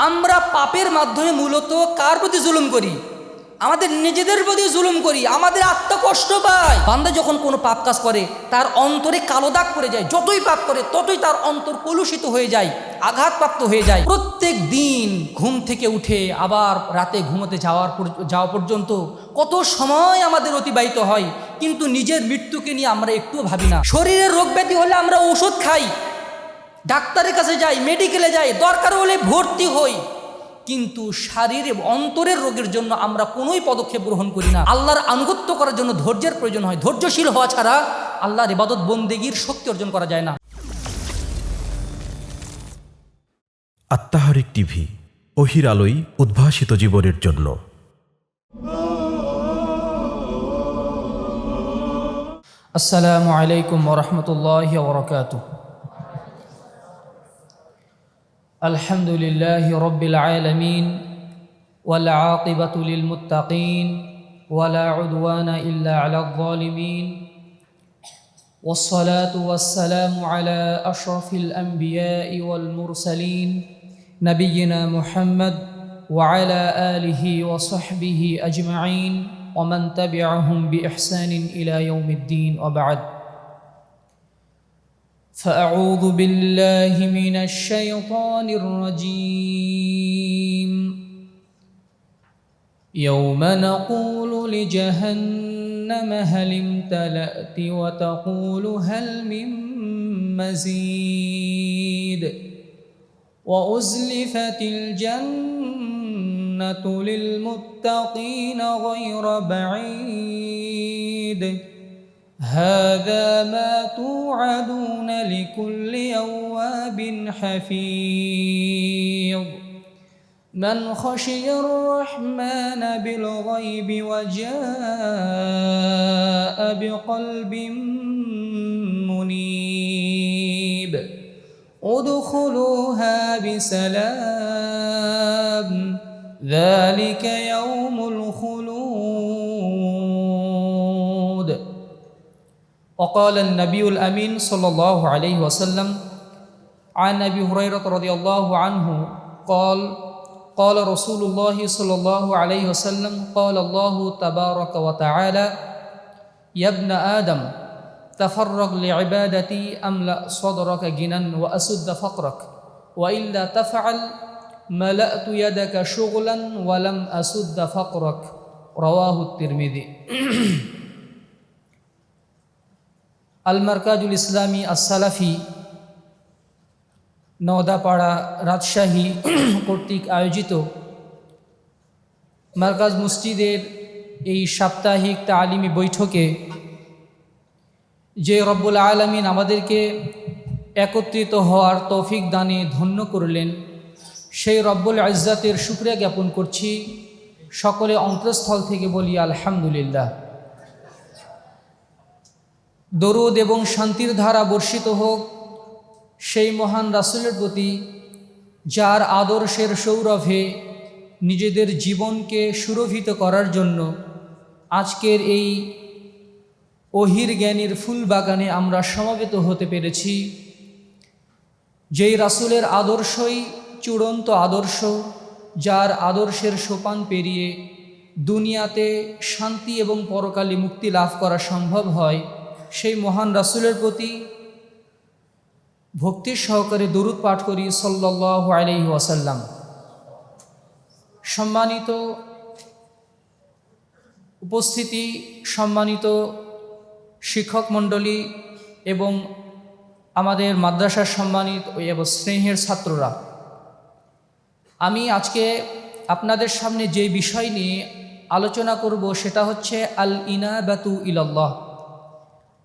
আমরা পাপের মাধ্যমে মূলত কার প্রতি জুলুম করি? আমাদের নিজেদের প্রতি জুলুম করি, আমাদের আত্মা কষ্ট পায়। বান্দা যখন কোনো পাপ কাজ করে তার অন্তরে কালো দাগ পড়ে যায়। যতই পাপ করে ততই তার অন্তর কলুষিত হয়ে যায়, আঘাতপ্রাপ্ত হয়ে যায়। প্রত্যেক দিন ঘুম থেকে উঠে আবার রাতে ঘুমোতে যাওয়া পর্যন্ত কত সময় আমাদের অতিবাহিত হয়, কিন্তু নিজের মৃত্যুকে নিয়ে আমরা একটুও ভাবি না। শরীরের রোগ ব্যাধি হলে আমরা ওষুধ খাই, ডাক্তারের কাছে যাই, মেডিকেলে যাই, দরকার হলে ভর্তি হই, কিন্তু শারীরিক অন্তরের রোগের জন্য আমরা কোনোই পদক্ষেপ গ্রহণ করি না। আল্লাহর আনুগত্য করার জন্য ধৈর্যের প্রয়োজন হয়। ধৈর্যশীল হওয়া ছাড়া আল্লাহর ইবাদত বন্দেগীর শক্তি অর্জন করা যায় না। আত্মাহারিক টিভি, ওহির আলোয় উদ্ভাসিত জীবনের জন্য। আসসালামু আলাইকুম ওয়া রাহমাতুল্লাহি ওয়া বারাকাতুহু। আলহামদুলিল্লাহি রাব্বিল আলামিন ওয়াল আকিবাতু লিল মুত্তাকিন ওয়া লা উদওয়ানা ইল্লা আলাল যালিমিন والصلاة والسلام على أشرف الأنبياء والمرسلين نبينا محمد وعلى آله وصحبه أجمعين ومن تبعهم بإحسان إلى يوم الدين وبعد. فأعوذ بالله من الشيطان الرجيم. يوم نقول لجهنم هل امتلأت وتقول هل من مزيد وأزلفت الجنة للمتقين غير بعيد هذا ما توعدون لكل أواب حفيظ من خشي الرحمن بالغيب وجاء بقلب منيب ادخلوها بسلام ذلك يوم الخلود. وقال النبي الأمين صلى الله عليه وسلم عن أبي هريرة رضي الله عنه قال قال رسول الله صلى الله عليه وسلم قال الله تبارك وتعالى يا ابن آدم تفرغ لعبادتي أملأ صدرك غنى وأسد فقرك وإلا تفعل ملأت يدك شغلا ولم أسد فقرك رواه الترمذي. المركز الإسلامي السلفي নওদাপাড়া রাজশাহী কর্তৃক আয়োজিত মারকাজ মসজিদের এই সাপ্তাহিক তালিমি বৈঠকে যে রব্বুল আলামিন আমাদেরকে একত্রিত হওয়ার তৌফিক দানে ধন্য করলেন, সেই রব্বুল ইজ্জাতের শুকরিয়া জ্ঞাপন করছি। সকলে অন্তঃস্থল থেকে বলি আলহামদুলিল্লাহ। দরুদ এবং শান্তির ধারা বর্ষিত হোক সেই মহান রাসূলের প্রতি, যার আদর্শের সৌরভে নিজেদের জীবনকে সুরভিত করার জন্য আজকের এই ওহির জ্ঞানীর ফুল বাগানে আমরা সমবেত হতে পেরেছি। যেই রাসূলের আদর্শই চূড়ান্ত আদর্শ, যার আদর্শের সোপান পেরিয়ে দুনিয়াতে শান্তি এবং পরকালে মুক্তি লাভ করা সম্ভব হয়, সেই মহান রাসূলের প্রতি ভক্তির সহকারে দরুদ পাঠ করি সাল্লাল্লাহু আলাইহি ওয়াসাল্লাম। সম্মানিত উপস্থিতি, সম্মানিত শিক্ষক মণ্ডলী এবং আমাদের মাদ্রাসার সম্মানিত এবং স্নেহের ছাত্ররা, আমি আজকে আপনাদের সামনে যে বিষয় নিয়ে আলোচনা করব সেটা হচ্ছে আল ইনাবাতু ইলাল্লাহ,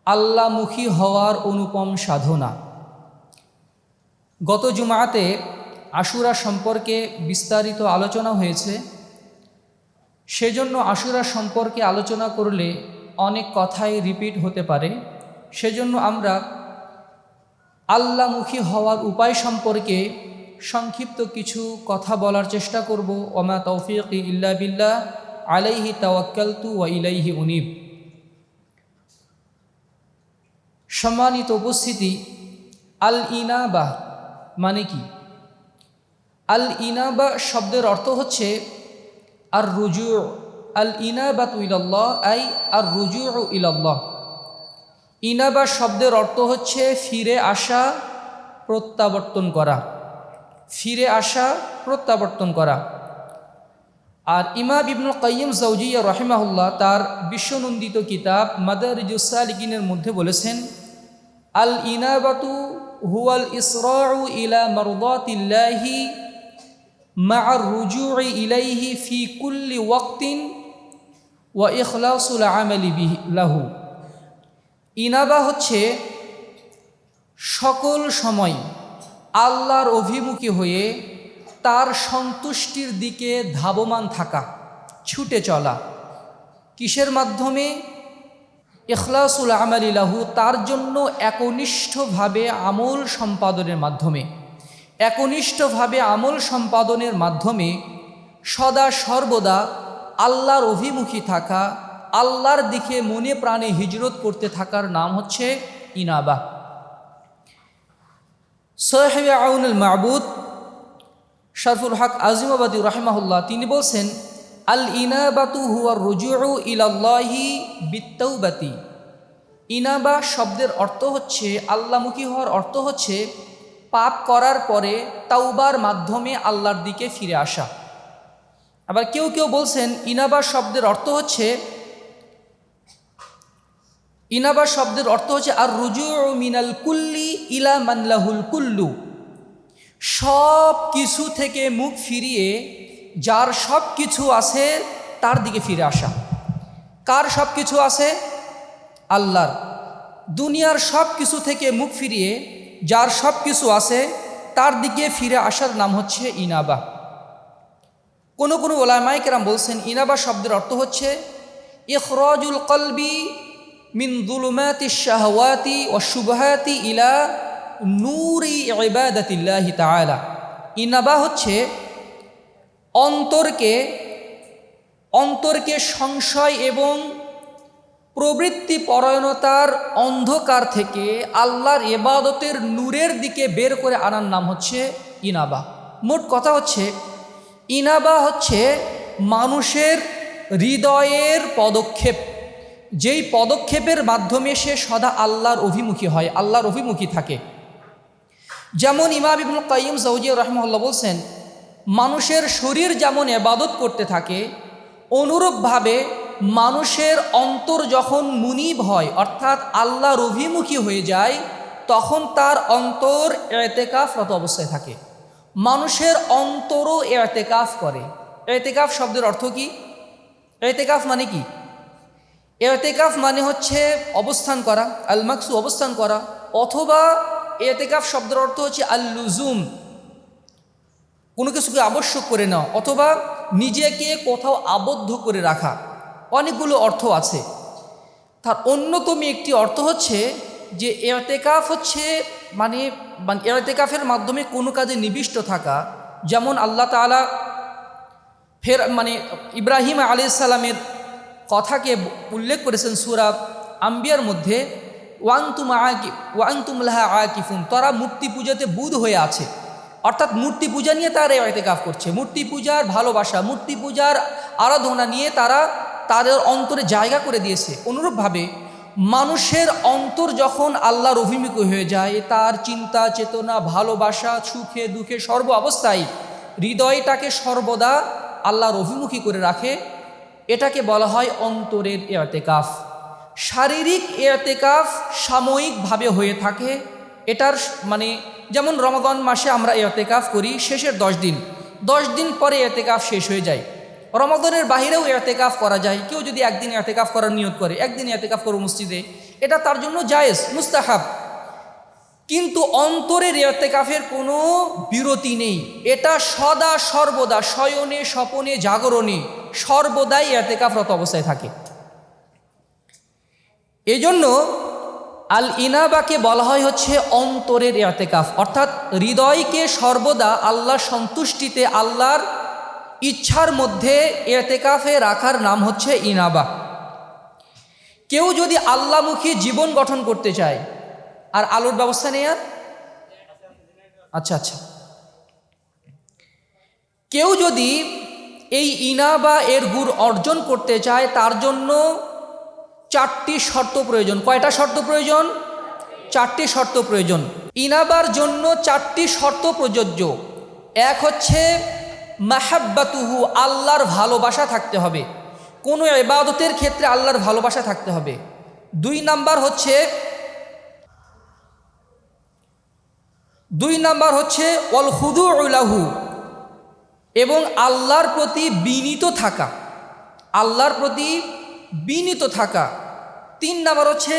আল্লাহমুখী হওয়ার অনুপম সাধনা। গত জুমাতে আশুরা সম্পর্কে বিস্তারিত আলোচনা হয়েছে, সেজন্য আশুরা সম্পর্কে আলোচনা করলে অনেক কথাই রিপিট হতে পারে। সেজন্য আমরা আল্লাহমুখী হওয়ার উপায় সম্পর্কে সংক্ষিপ্ত কিছু কথা বলার চেষ্টা করব। ওমা তৌফিকি ইল্লা বিল্লাহ আলাইহি তাওয়াক্কালতু ওয়া ইলাইহি উনীব। সম্মানিত উপস্থিতি, আল ইনাবাহ মানে কি? আল ইনাবা শব্দের অর্থ হচ্ছে আর রুজু। আল ইনাবাতু ইলাল্লাহ আই আর রুজু ইলাল্লাহ। ইনাবা শব্দের অর্থ হচ্ছে ফিরে আসা, প্রত্যাবর্তন করা। ফিরে আসা, প্রত্যাবর্তন করা। আর ইমাম ইবনুল কাইয়িম জাওজিয়া রাহিমাহুল্লাহ তার বিশ্বনন্দিত কিতাব মাদারিজুস সালিকিনের মধ্যে বলেছেন, আল ইনাবাতু হুয়াল ইসরাউ ইলা মারদাতিল্লাহি মা'আর রুজুই ইলাইহি ফি কুল্লি ওয়াক্তিন ওয়া ইখলাসুল আমালি বিহি লাহু। ইনাবা হচ্ছে সকল সময় আল্লাহর অভিমুখী হয়ে তার সন্তুষ্টির দিকে ধাবমান থাকা, ছুটে চলা। কিসের মাধ্যমে? ইখলাসুল আমালি লাহু, তার জন্য একনিষ্ঠভাবে আমল সম্পাদনের মাধ্যমে। একনিষ্ঠভাবে আমল সম্পাদনের মাধ্যমে সদা সর্বদা আল্লাহর অভিমুখী থাকা, আল্লাহর দিকে মনে প্রাণে হিজরত করতে থাকার নাম হচ্ছে ইনাবা। সাহেবে আউনুল মাবুদ শরফুল হক আজিমাবাদী রাহিমাহুল্লাহ তিনি বলছেন, আল ইনাবাতু হুয়ার রুজুউ ইলাল্লাহি বিত্তাওবাতি। ইনাবা শব্দের অর্থ হচ্ছে, আল্লাহমুখী হওয়ার অর্থ হচ্ছে পাপ করার পরে তাওবার মাধ্যমে আল্লাহর দিকে ফিরে আসা। আবার কেউ কেউ বলছেন ইনাবা শব্দের অর্থ হচ্ছে, ইনাবা শব্দের অর্থ হচ্ছে আর রুজুউ মিনাল কুল্লি ইলা মান লাহুল কুল্লু। সব কিছু থেকে মুখ ফিরিয়ে যার সব কিছু আছে তার দিকে ফিরে আসা। কার সব কিছু আছে? আল্লাহর। দুনিয়ার সব কিছু থেকে মুখ ফিরিয়ে যার সব কিছু আছে তার দিকে ফিরে আসার নাম হচ্ছে ইনাবা। কোনো কোনো উলামায়ে কেরাম বলছেন ইনাবা শব্দের অর্থ হচ্ছে ইখরাজুল কলবি মিন যুলুমাতিশ শাহওয়াতি ওয়াশ শুবহাতি ইলা নূরি ইবাদাতিল্লাহি তাআলা। ইনাবা হচ্ছে অন্তরকে সংশয় এবং প্রবৃত্তি পরায়ণতার অন্ধকার থেকে আল্লাহর ইবাদতের নূরের দিকে বের করে আনার নাম হচ্ছে ইনাবা। মোট কথা হচ্ছে ইনাবা হচ্ছে মানুষের হৃদয়ের পদক্ষেপ, যেই পদক্ষেপের মাধ্যমে সে সদা আল্লাহর অভিমুখী হয়, আল্লাহর অভিমুখী থাকে। যেমন ইমাম ইবনুল কাইয়িম জাওজিয়া রাহিমাহুল্লাহ বলছেন, মানুষের শরীর যেমন ইবাদত করতে থাকে, অনুরূপভাবে মানুষের অন্তর যখন মুনিব হয় অর্থাৎ আল্লাহর অভিমুখী হয়ে যায়, তখন তার অন্তর ইতিকাফরত অবস্থায় থাকে। মানুষের অন্তরও ইতিকাফ করে। ইতিকাফ শব্দের অর্থ কি? ইতিকাফ মানে কি? ইতিকাফ মানে হচ্ছে অবস্থান করা, আল মাকসু অবস্থান করা, অথবা ইতিকাফ শব্দের অর্থ হচ্ছে আল লুজুম, কোনো কিছুকে আবশ্যক করে নেওয়া, অথবা নিজেকে কোথাও আবদ্ধ করে রাখা। অনেকগুলো অর্থ আছে। তার অন্যতম একটি অর্থ হচ্ছে যে ইতিকাফ হচ্ছে মানে ইতিকাফের মাধ্যমে কোনো কাজে নিবিষ্ট থাকা। যেমন আল্লাহ তাআলা ইব্রাহিম আলাইহিস সালামের কথাকে উল্লেখ করেছেন সূরা আম্বিয়ার মধ্যে, ওয়ান্তুম লাহা আকিফুন, তারা মূর্তি পূজাতে বুঁদ হয়ে আছে। অর্থাৎ মূর্তি পূজা নিয়ে তারা ইতিকাফ করছে, মূর্তি পূজার ভালোবাসা, মূর্তি পূজার আরাধনা নিয়ে তারা তাদের অন্তরে জায়গা করে দিয়েছে। অনুরূপভাবে মানুষের অন্তর যখন আল্লাহর অভিমুখী হয়ে যায়, তার চিন্তা চেতনা, ভালোবাসা, সুখে দুঃখে সর্ব অবস্থায় হৃদয়টাকে সর্বদা আল্লাহর অভিমুখী করে রাখে, এটাকে বলা হয় অন্তরের ইতিকাফ। শারীরিক ইতিকাফ সাময়িকভাবে হয়ে থাকে। এটার যেমন রমাদান মাসে আমরা ইতিকাফ করি শেষের 10 দিন পরে ইতিকাফ শেষ হয়ে যায়। রমাদানের বাহিরেও ইতিকাফ করা যায়। কেউ যদি একদিন ইতিকাফ করার নিয়ত করে, একদিন ইতিকাফ করো মসজিদে, এটা তার জন্য জায়েজ, মুস্তাহাব। কিন্তু অন্তরের ইতিকাফের কোনো বিরতি নেই। এটা সদা সর্বদা শয়নে স্বপনে জাগরণে সর্বদাই ইতিকাফরত অবস্থায় থাকে। এজন্য আল ইনাবাকে বলা হয় হচ্ছে অন্তরের ইতিকাফ, অর্থাৎ হৃদয়কে সর্বদা আল্লাহর সন্তুষ্টিতে, আল্লাহর ইচ্ছার মধ্যে ইতিকাফে রাখার নাম হচ্ছে ইনাবা। কেউ যদি আল্লাহমুখী জীবন গঠন করতে চায়, আর আলোর ব্যবস্থা নেই আর? আচ্ছা, কেউ যদি এই ইনাবা এর গুণ অর্জন করতে চায় তার জন্য 4টি শর্ত প্রয়োজন। কয়টা শর্ত প্রয়োজন? 4টি শর্ত প্রয়োজন। ইনাবার জন্য 4টি শর্ত প্রযোজ্য। এক হচ্ছে মাহাব্বাতুহু, আল্লাহর ভালোবাসা থাকতে হবে, কোনো ইবাদতের ক্ষেত্রে আল্লাহর ভালোবাসা থাকতে হবে। 2 নাম্বার হচ্ছে ওয়াল খুদুউ লাহু, এবং আল্লাহর প্রতি বিনীত থাকা, আল্লাহর প্রতি বিনীত থাকা। 3 নাম্বার হচ্ছে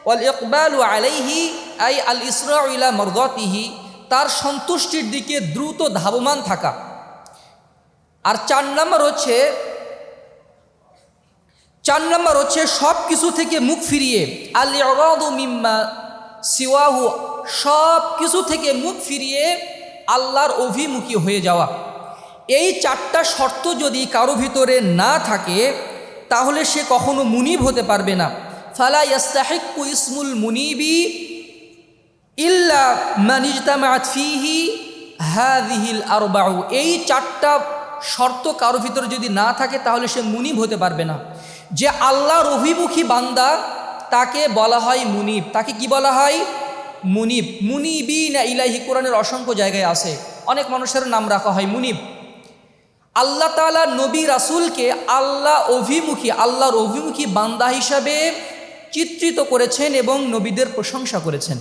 ওয়াল ইকবালু আলাইহি আই আল ইসরাউ ইলা মারদাতিহি, তার সন্তুষ্টির দিকে দ্রুত ধাবমান থাকা। আর 4 নাম্বার হচ্ছে সব কিছু থেকে মুখ ফিরিয়ে, আল ইরাদু মিম্মা সিওয়াহু, সব কিছু থেকে মুখ ফিরিয়ে আল্লাহর অভিমুখী হয়ে যাওয়া। এই 4টা শর্ত যদি কারো ভিতরে না থাকে তাহলে সে কখনো মুনিব হতে পারবে না। ফালা ইয়াস্তাহিক্কু ইসমুল মুনিবি ইল্লা মান ইজতামাআত ফীহি হাযিহিল আরবাউ। এই 4টা শর্ত কারো ভিতরে যদি না থাকে তাহলে সে মুনিব হতে পারবে না। যে আল্লাহর অভিমুখী বান্দা তাকে বলা হয় মুনিব। তাকে কি বলা হয়? মুনিব। মুনিবিনা ইলাইহি, কোরআনের অসংখ্য জায়গায় আছে, অনেক মানুষের নাম রাখা হয় মুনিব। আল্লাহ তাআলা নবী রাসূলকে আল্লাহর অভিমুখী বান্দা হিসাবে চিত্রিত করেছেন এবং নবীদের প্রশংসা করেছেন।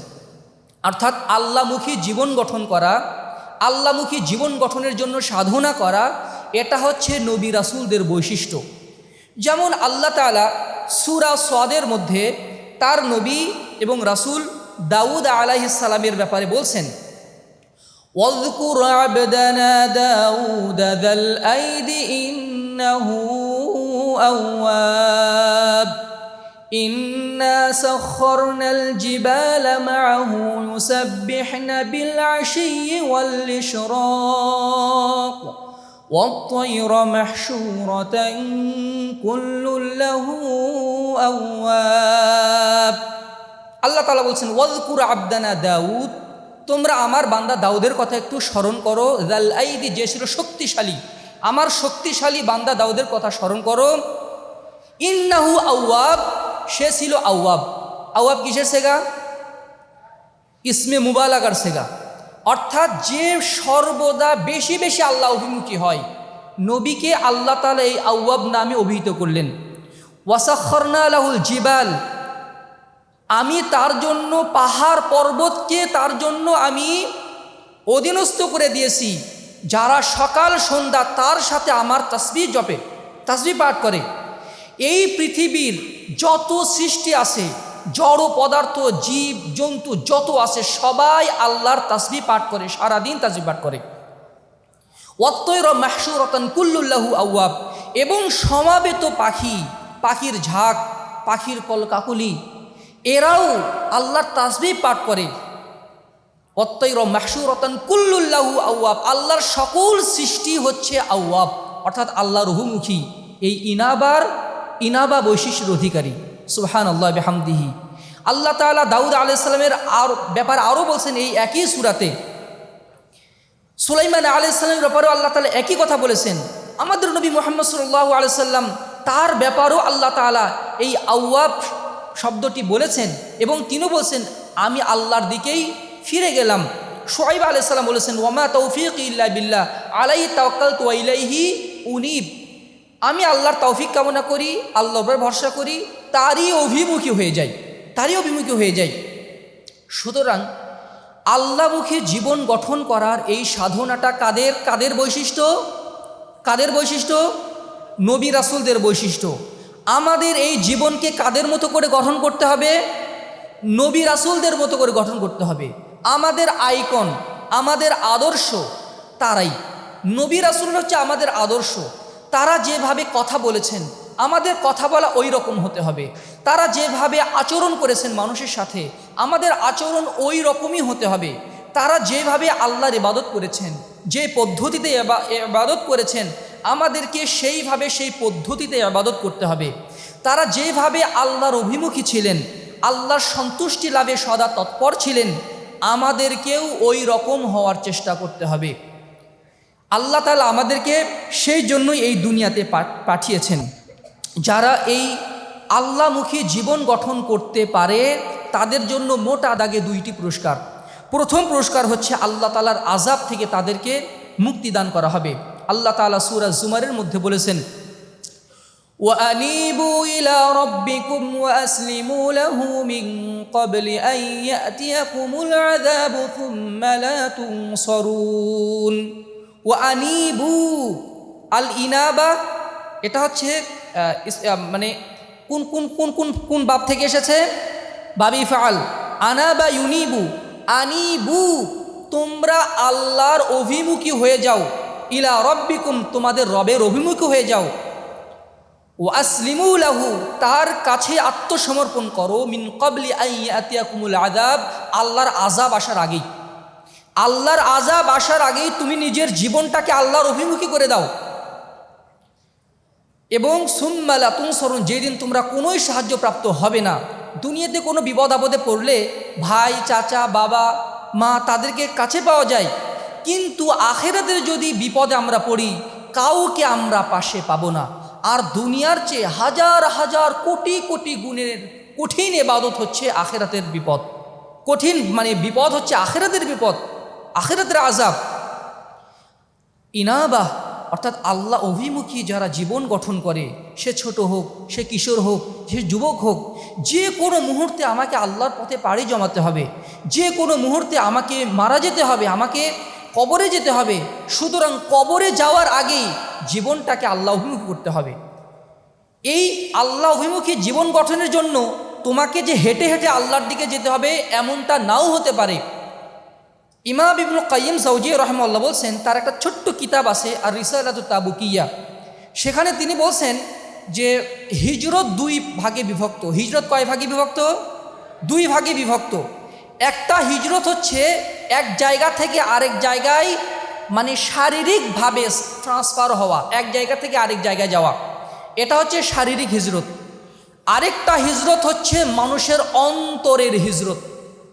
অর্থাৎ আল্লাহমুখী জীবন গঠন করা, আল্লাহমুখী জীবন গঠনের জন্য সাধনা করা, এটা হচ্ছে নবী রাসূলদের বৈশিষ্ট্য। যেমন আল্লাহ তাআলা সূরা সাদের মধ্যে তার নবী এবং রাসূল দাউদ আলাইহিস সালামের ব্যাপারে বলছেন, ওয়াযকুর আবদানা দাউদ যাল আইদি ইন্নাহু আওয়াব ইন্না সাখখারনাল জিবালা মাআহু ইউসাব্বিহনা বিল আশিয়্যি ওয়াল ইশরাক والطير محشورة كل له أواب। আল্লাহ তাআলা বলছেন ওয়াযকুর আবদানা দাউদ, তোমরা আমার বান্দা দাউদের কথা একটু স্মরণ করো। যাল আইদি, যে ছিল শক্তিশালী, আমার শক্তিশালী বান্দা দাউদের কথা স্মরণ করো। ইন্নাহু আওয়াব, সে ছিল আওয়াব। আওয়াব কিসের সেগা? ইসমে মুবালাগার সেগা, অর্থাৎ যে সর্বদা বেশি বেশি আল্লাহ অভিমুখী হয়। নবীকে আল্লাহ তাআলা এই আওয়াব নামে অভিহিত করলেন। ওয়াসাখখারনা লাহুল জিবাল, আমি তার জন্য পাহাড় পর্বতকে তার জন্য আমি অধীনস্থ করে দিয়েছি, যারা সকাল সন্ধ্যা তার সাথে আমার তাসবিহ জপে, তাসবিহ পাঠ করে। এই পৃথিবীর যত সৃষ্টি আছে, জড় পদার্থ, জীব জন্তু যত আছে, সবাই আল্লাহর তাসবিহ পাঠ করে, সারাদিন তাসবিহ পাঠ করে। ওয়াত-তায়রা মাহশুরাতান কুল্লুল্লাহু আওয়াব, এবং সমাবেত পাখি, পাখির ঝাঁক, পাখির কলকাকলি, এরাও আল্লাহর তাসবিহ পাঠ করে। ওয়াত-তায়রা মাহশুরাতান কুল্লুল্লাহু আওয়াব, আল্লাহর সকল সৃষ্টি হচ্ছে আওয়াব, অর্থাৎ আল্লাহর অভিমুখী। এই ইনাবা বৈশিষ্ট্যের অধিকারী। সুবহানাল্লাহ বিহামদিহি। আল্লাহ তাআলা দাউদ আলাইহিস সালামের ব্যাপারে আরও বলছেন এই একই সূরাতে। সুলাইমান আলাইহিস সালামের ব্যাপারেও আল্লাহ তাআলা একই কথা বলেছেন। আমাদের নবী মুহাম্মদ সাল্লাল্লাহু আলাইহি সাল্লাম, তার ব্যাপারেও আল্লাহ তাআলা এই আওয়াব শব্দটি বলেছেন এবং তিনিও বলছেন আমি আল্লাহর দিকেই ফিরে গেলাম। শুআয়ব আলাইহিস সালাম বলেছেন ওয়ামা তাওফীকি ইল্লা বিল্লাহ আলাইহি তাওয়াক্কালতু ওয়া ইলাইহি উনীব, আমি আল্লাহর তৌফিক কামনা করি, আল্লাহর উপর ভরসা করি, তারই অভিমুখী হয়ে যাই। সুতরাং আল্লাহমুখী জীবন গঠন করার এই সাধনাটা কাদের বৈশিষ্ট্য? নবী রাসূলদের বৈশিষ্ট্য। আমাদের এই জীবনকে কাদের মতো করে গঠন করতে হবে? নবী রাসূলদের মতো করে গঠন করতে হবে। আমাদের আইকন, আমাদের আদর্শ তারাই। নবী রাসূল হচ্ছে আমাদের আদর্শ। তারা যেভাবে কথা বলেছেন, আমাদের কথা বলা ওই রকম হতে হবে। তারা যেভাবে আচরণ করেছেন মানুষের সাথে, আমাদের আচরণ ওই রকমই হতে হবে। তারা যেভাবে আল্লাহর ইবাদত করেছেন, যে পদ্ধতিতে ইবাদত করেছেন, আমাদেরকে সেইভাবে সেই পদ্ধতিতে ইবাদত করতে হবে। তারা যেভাবে আল্লাহর অভিমুখী ছিলেন, আল্লাহর সন্তুষ্টি লাভে সদা তৎপর ছিলেন, আমাদেরকেও ওই রকম হওয়ার চেষ্টা করতে হবে। আল্লাহ তাআলা আমাদেরকে সেই জন্যই এই দুনিয়াতে পাঠিয়েছেন। যারা এই আল্লাহমুখী জীবন গঠন করতে পারে তাদের জন্য মোটা দাগে দুইটি পুরস্কার। প্রথম পুরস্কার হচ্ছে আল্লাহ তাআলার আযাব থেকে তাদেরকে মুক্তি দান করা হবে। আল্লাহ তাআলা সূরা জুমারের মধ্যে বলেছেন, وَأَنِيبُوا إِلَى رَبِّكُمْ وَأَسْلِمُوا لَهُ مِنْ قَبْلِ أَنْ يَأْتِيَكُمُ الْعَذَابُ ثُمَّ لَا تُنصَرُونَ وَأَنِيبُوا আল ইনাবা এটা হচ্ছে মানে কোন কোন কোন কোন কোন বাব থেকে এসেছে? বাবি ফাআল। আনাবা ইউনিবু, আনিবু তোমরা আল্লাহর অভিমুখী হয়ে যাও, ইলা রব্বিকুম তোমাদের রবের অভিমুখী হয়ে যাও, ও আসলিমু লাহু তার কাছে আত্মসমর্পণ করো, মিন ক্বাবলি আন ইয়াতিয়াকুমুল আযাব আল্লাহর আযাব আসার আগেই। আল্লাহর আযাব আসার আগেই তুমি নিজের জীবনটাকে আল্লাহর অভিমুখী করে দাও। এবং সুম্মা লা তুনসারুন যেদিন তোমরা কোনোই সাহায্যপ্রাপ্ত হবে না। দুনিয়াতে কোনো বিপদ আপদে পড়লে ভাই, চাচা, বাবা, মা তাদেরকে কাছে পাওয়া যায়, কিন্তু আখিরাতের যদি বিপদে আমরা পড়ি কাউকে আমরা পাশে পাবো না। আর দুনিয়ার চেয়ে হাজার হাজার কোটি কোটি গুণের কঠিন ইবাদত হচ্ছে আখিরাতের বিপদ। কঠিন মানে বিপদ হচ্ছে আখিরাতের বিপদ, আখিরাতের আযাব। ইনাবা অর্থাৎ আল্লাহ অভিমুখী যারা জীবন গঠন করে, সে ছোট হোক, সে কিশোর হোক, সে যুবক হোক, যে কোনো মুহূর্তে আমাকে আল্লাহর পথে পাড়ি জমাতে হবে, যে কোনো মুহূর্তে আমাকে মারা যেতে হবে, আমাকে কবরে যেতে হবে। সুতরাং কবরে যাওয়ার আগেই জীবনটাকে আল্লাহ অভিমুখী করতে হবে। এই আল্লাহ অভিমুখী জীবন গঠনের জন্য তোমাকে যে হেঁটে হেঁটে আল্লাহর দিকে যেতে হবে এমনটা নাও হতে পারে। ইমাম ইবনুল কাইয়িম জাওজিয়্যি রাহিমাহুল্লাহ বলছেন, তার একটা ছোট্ট কিতাব আছে আর রিসালাতুত তাবুকিয়া, সেখানে তিনি বলছেন যে হিজরত দুই ভাগে বিভক্ত। হিজরত কয় ভাগে বিভক্ত? দুই ভাগে বিভক্ত। একটা হিজরত হচ্ছে এক জায়গা থেকে আরেক জায়গায় মানে শারীরিকভাবে ট্রান্সফার হওয়া, এক জায়গা থেকে আরেক জায়গায় যাওয়া, এটা হচ্ছে শারীরিক হিজরত। আরেকটা হিজরত হচ্ছে মানুষের অন্তরের হিজরত,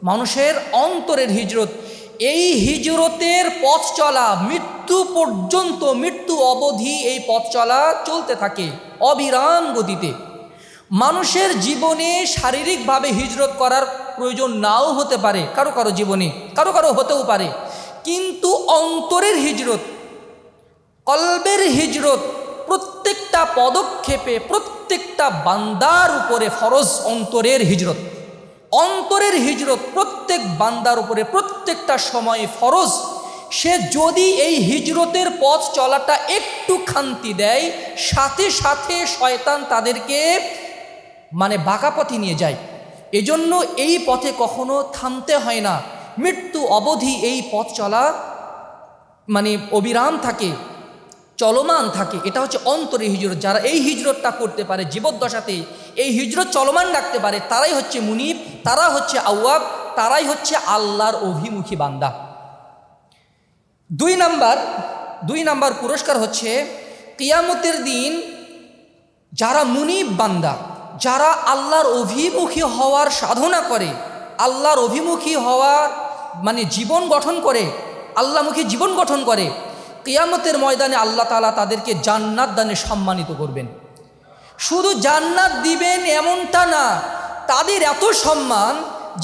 মানুষের অন্তরের হিজরত। এই হিজরতের পথ চলা মৃত্যু পর্যন্ত, মৃত্যু অবধি এই পথ চলা চলতে থাকে অবিরাম গতিতে। মানুষের জীবনে শারীরিকভাবে হিজরত করার প্রয়োজন নাও হতে পারে কারো কারো জীবনে, কারো কারো হতেও পারে, কিন্তু অন্তরের হিজরত, কলবের হিজরত প্রত্যেকটা পদক্ষেপে প্রত্যেকটা বান্দার উপরে ফরজ। অন্তরের হিজরত, অন্তরের হিজরত প্রত্যেক বান্দার উপরে প্রত্যেকটা সময়ে ফরজ। সে যদি এই হিজরতের পথ চলাটা একটু খান্তি দেয়, সাথে সাথে শয়তান তাদেরকে মানে বাঁকা পথে নিয়ে যায়। এজন্য এই পথে কখনো থামতে হয় না, মৃত্যু অবধি এই পথ চলা মানে অবিরাম থাকে, চলমান থাকে। এটা হচ্ছে অন্তরের হিজরত। যারা এই হিজরতটা করতে পারে জীবদ্দশাতে, এই হিজরত চলমান রাখতে পারে, তারাই হচ্ছে মুনিব, তারা হচ্ছে আওয়াব, তারাই হচ্ছে আল্লাহর অভিমুখী বান্দা। দুই নাম্বার পুরস্কার হচ্ছে কিয়ামতের দিন যারা মুনিব বান্দা, যারা আল্লাহর অভিমুখী হওয়ার সাধনা করে, আল্লাহর অভিমুখী হওয়ার মানে জীবন গঠন করে, আল্লাহমুখী জীবন গঠন করে, কিয়ামতের ময়দানে আল্লাহ তাআলা তাদেরকে জান্নাত দানে সম্মানিত করবেন। শুধু জান্নাত দিবেন এমনটা না, তাদের এত সম্মান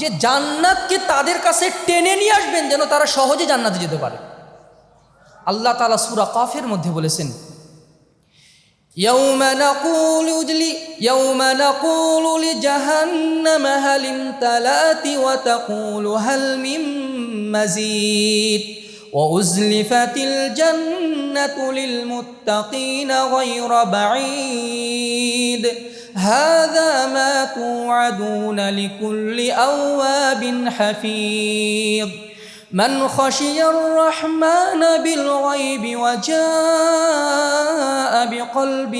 যে জান্নাতকে তাদের কাছে টেনে নিয়ে আসবেন যেন তারা সহজে জান্নাতে যেতে পারে। আল্লাহ তাআলা সূরা কাফের মধ্যে বলেছেন, يوم نقول لجهنم هل امتلأت وتقول هل من مزيد وأزلفت الجنة للمتقين غير بعيد هذا ما توعدون لكل أواب حفيظ من خشي الرحمن بالغيب وجاء بقلب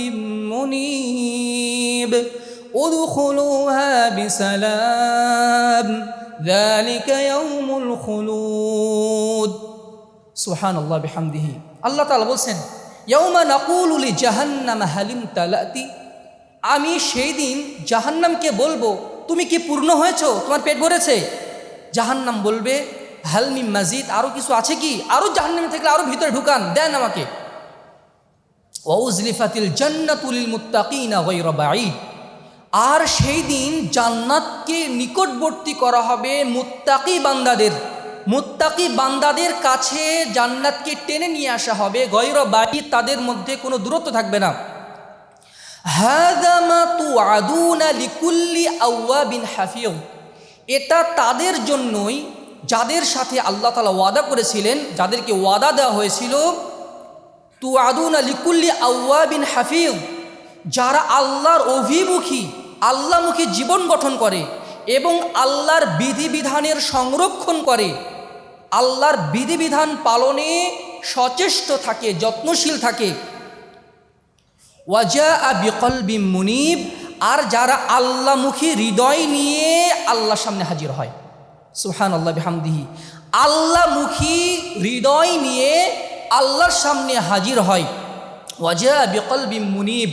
منيب ادخلوها بسلام ذلك يوم الخلود سبحان الله بحمده। আল্লাহ তাআলা বলছেন, ইয়াউমা নাকুলু লিজাহান্নাম হালিম তালাতি, আমি সেই দিন জাহান্নামকে বলবো তুমি কি পূর্ণ হয়েছো, তোমার পেট ভরেছে? জাহান্নাম বলবে হালমি মাজিদ, আরও কিছু আছে কি? আরও জাহান্নামে থাকলে আরও ভিতরে ঢুকান, দেন আমাকে। ওয়াউজলিফাতিল জান্নাতুল মুত্তাকিনা গায়রা বাঈদ, আর সেই দিন জান্নাতকে নিকটবর্তী করা হবে মুত্তাকি বান্দাদের কাছে জান্নাতকে টেনে নিয়ে আসা হবে, গায়রা বাঈদ, তাদের মধ্যে কোনো দূরত্ব থাকবে না। হাযা মা তুআদুনা লিকুল্লি আওয়াবিন হাফিজ, এটা তাদের জন্যই যাদের সাথে আল্লাহ তাআলা ওয়াদা করেছিলেন, যাদেরকে ওয়াদা দেওয়া হয়েছিল, তুআদুনা লিকুল্লি আওয়াবিন হাফিজ, যারা আল্লাহর অভিমুখী, আল্লাহমুখী জীবন গঠন করে এবং আল্লাহর বিধিবিধানের সংরক্ষণ করে, আল্লাহর বিধিবিধান পালনে সচেষ্ট থাকে, যত্নশীল থাকে। ওয়াজাআ বিকলবিন মুনিব, আর যারা আল্লাহমুখী হৃদয় নিয়ে আল্লাহর সামনে হাজির হয়। সুবহানাল্লাহ বিহামদিহি, আল্লাহমুখী হৃদয় নিয়ে আল্লাহর সামনে হাজির হয়। ওয়াজাআ বিকলবিন মুনিব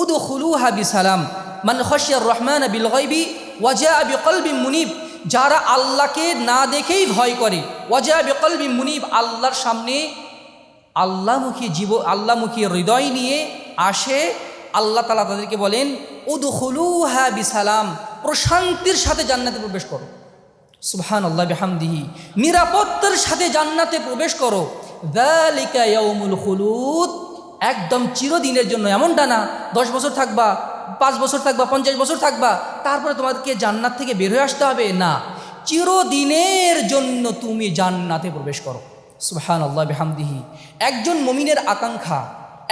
উদখুলুহা বিসালাম মান খাশিয়ার রহমান বিল গায়বি ওয়াজাআ বিকলবিন মুনিব, যারা আল্লাহকে না দেখেই ভয় করে, ওয়াজাআ বিকলবিন মুনিব, আল্লাহর সামনে আল্লাহমুখী হৃদয় নিয়ে আসে, আল্লাহ তাআলা তাদেরকে বলেন উদখুলুহা বিসালাম, প্রশান্তির সাথে জান্নাতে প্রবেশ করো। সুবহানাল্লাহ বিহামদিহি, নিরাপত্তার সাথে জান্নাতে প্রবেশ করো। যালিকা ইয়াউমুল খুলুদ, একদম চিরদিনের জন্য, এমনটা না 10 বছর থাকবা, 5 বছর থাকবা, 50 বছর থাকবা, তারপরে তোমাদেরকে জান্নাত থেকে বের হয়ে আসতে হবে না, চিরদিনের জন্য তুমি জান্নাতে প্রবেশ করো। সুবহানাল্লাহ বিহামদিহি, একজন মুমিনের আকাঙ্ক্ষা,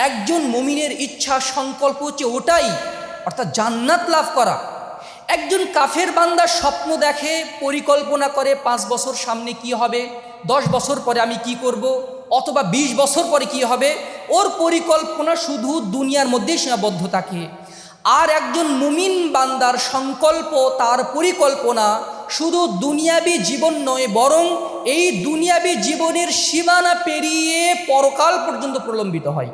একজন মুমিনের ইচ্ছা সংকল্প হচ্ছে ওটাই, অর্থাৎ জান্নাত লাভ করা। একজন কাফের বান্দা স্বপ্ন দেখে, পরিকল্পনা করে 5 বছর সামনে কি হবে, 10 বছর পরে আমি কি করব, অথবা 20 বছর পরে কি হবে, ওর পরিকল্পনা শুধু দুনিয়ার মধ্যেই সীমাবদ্ধ থাকে। আর একজন মুমিন বান্দার সংকল্প, তার পরিকল্পনা শুধু দুনিয়াবী জীবন নয়, বরং এই দুনিয়াবী জীবনের সীমানা পেরিয়ে পরকাল পর্যন্ত প্রলম্বিত হয়।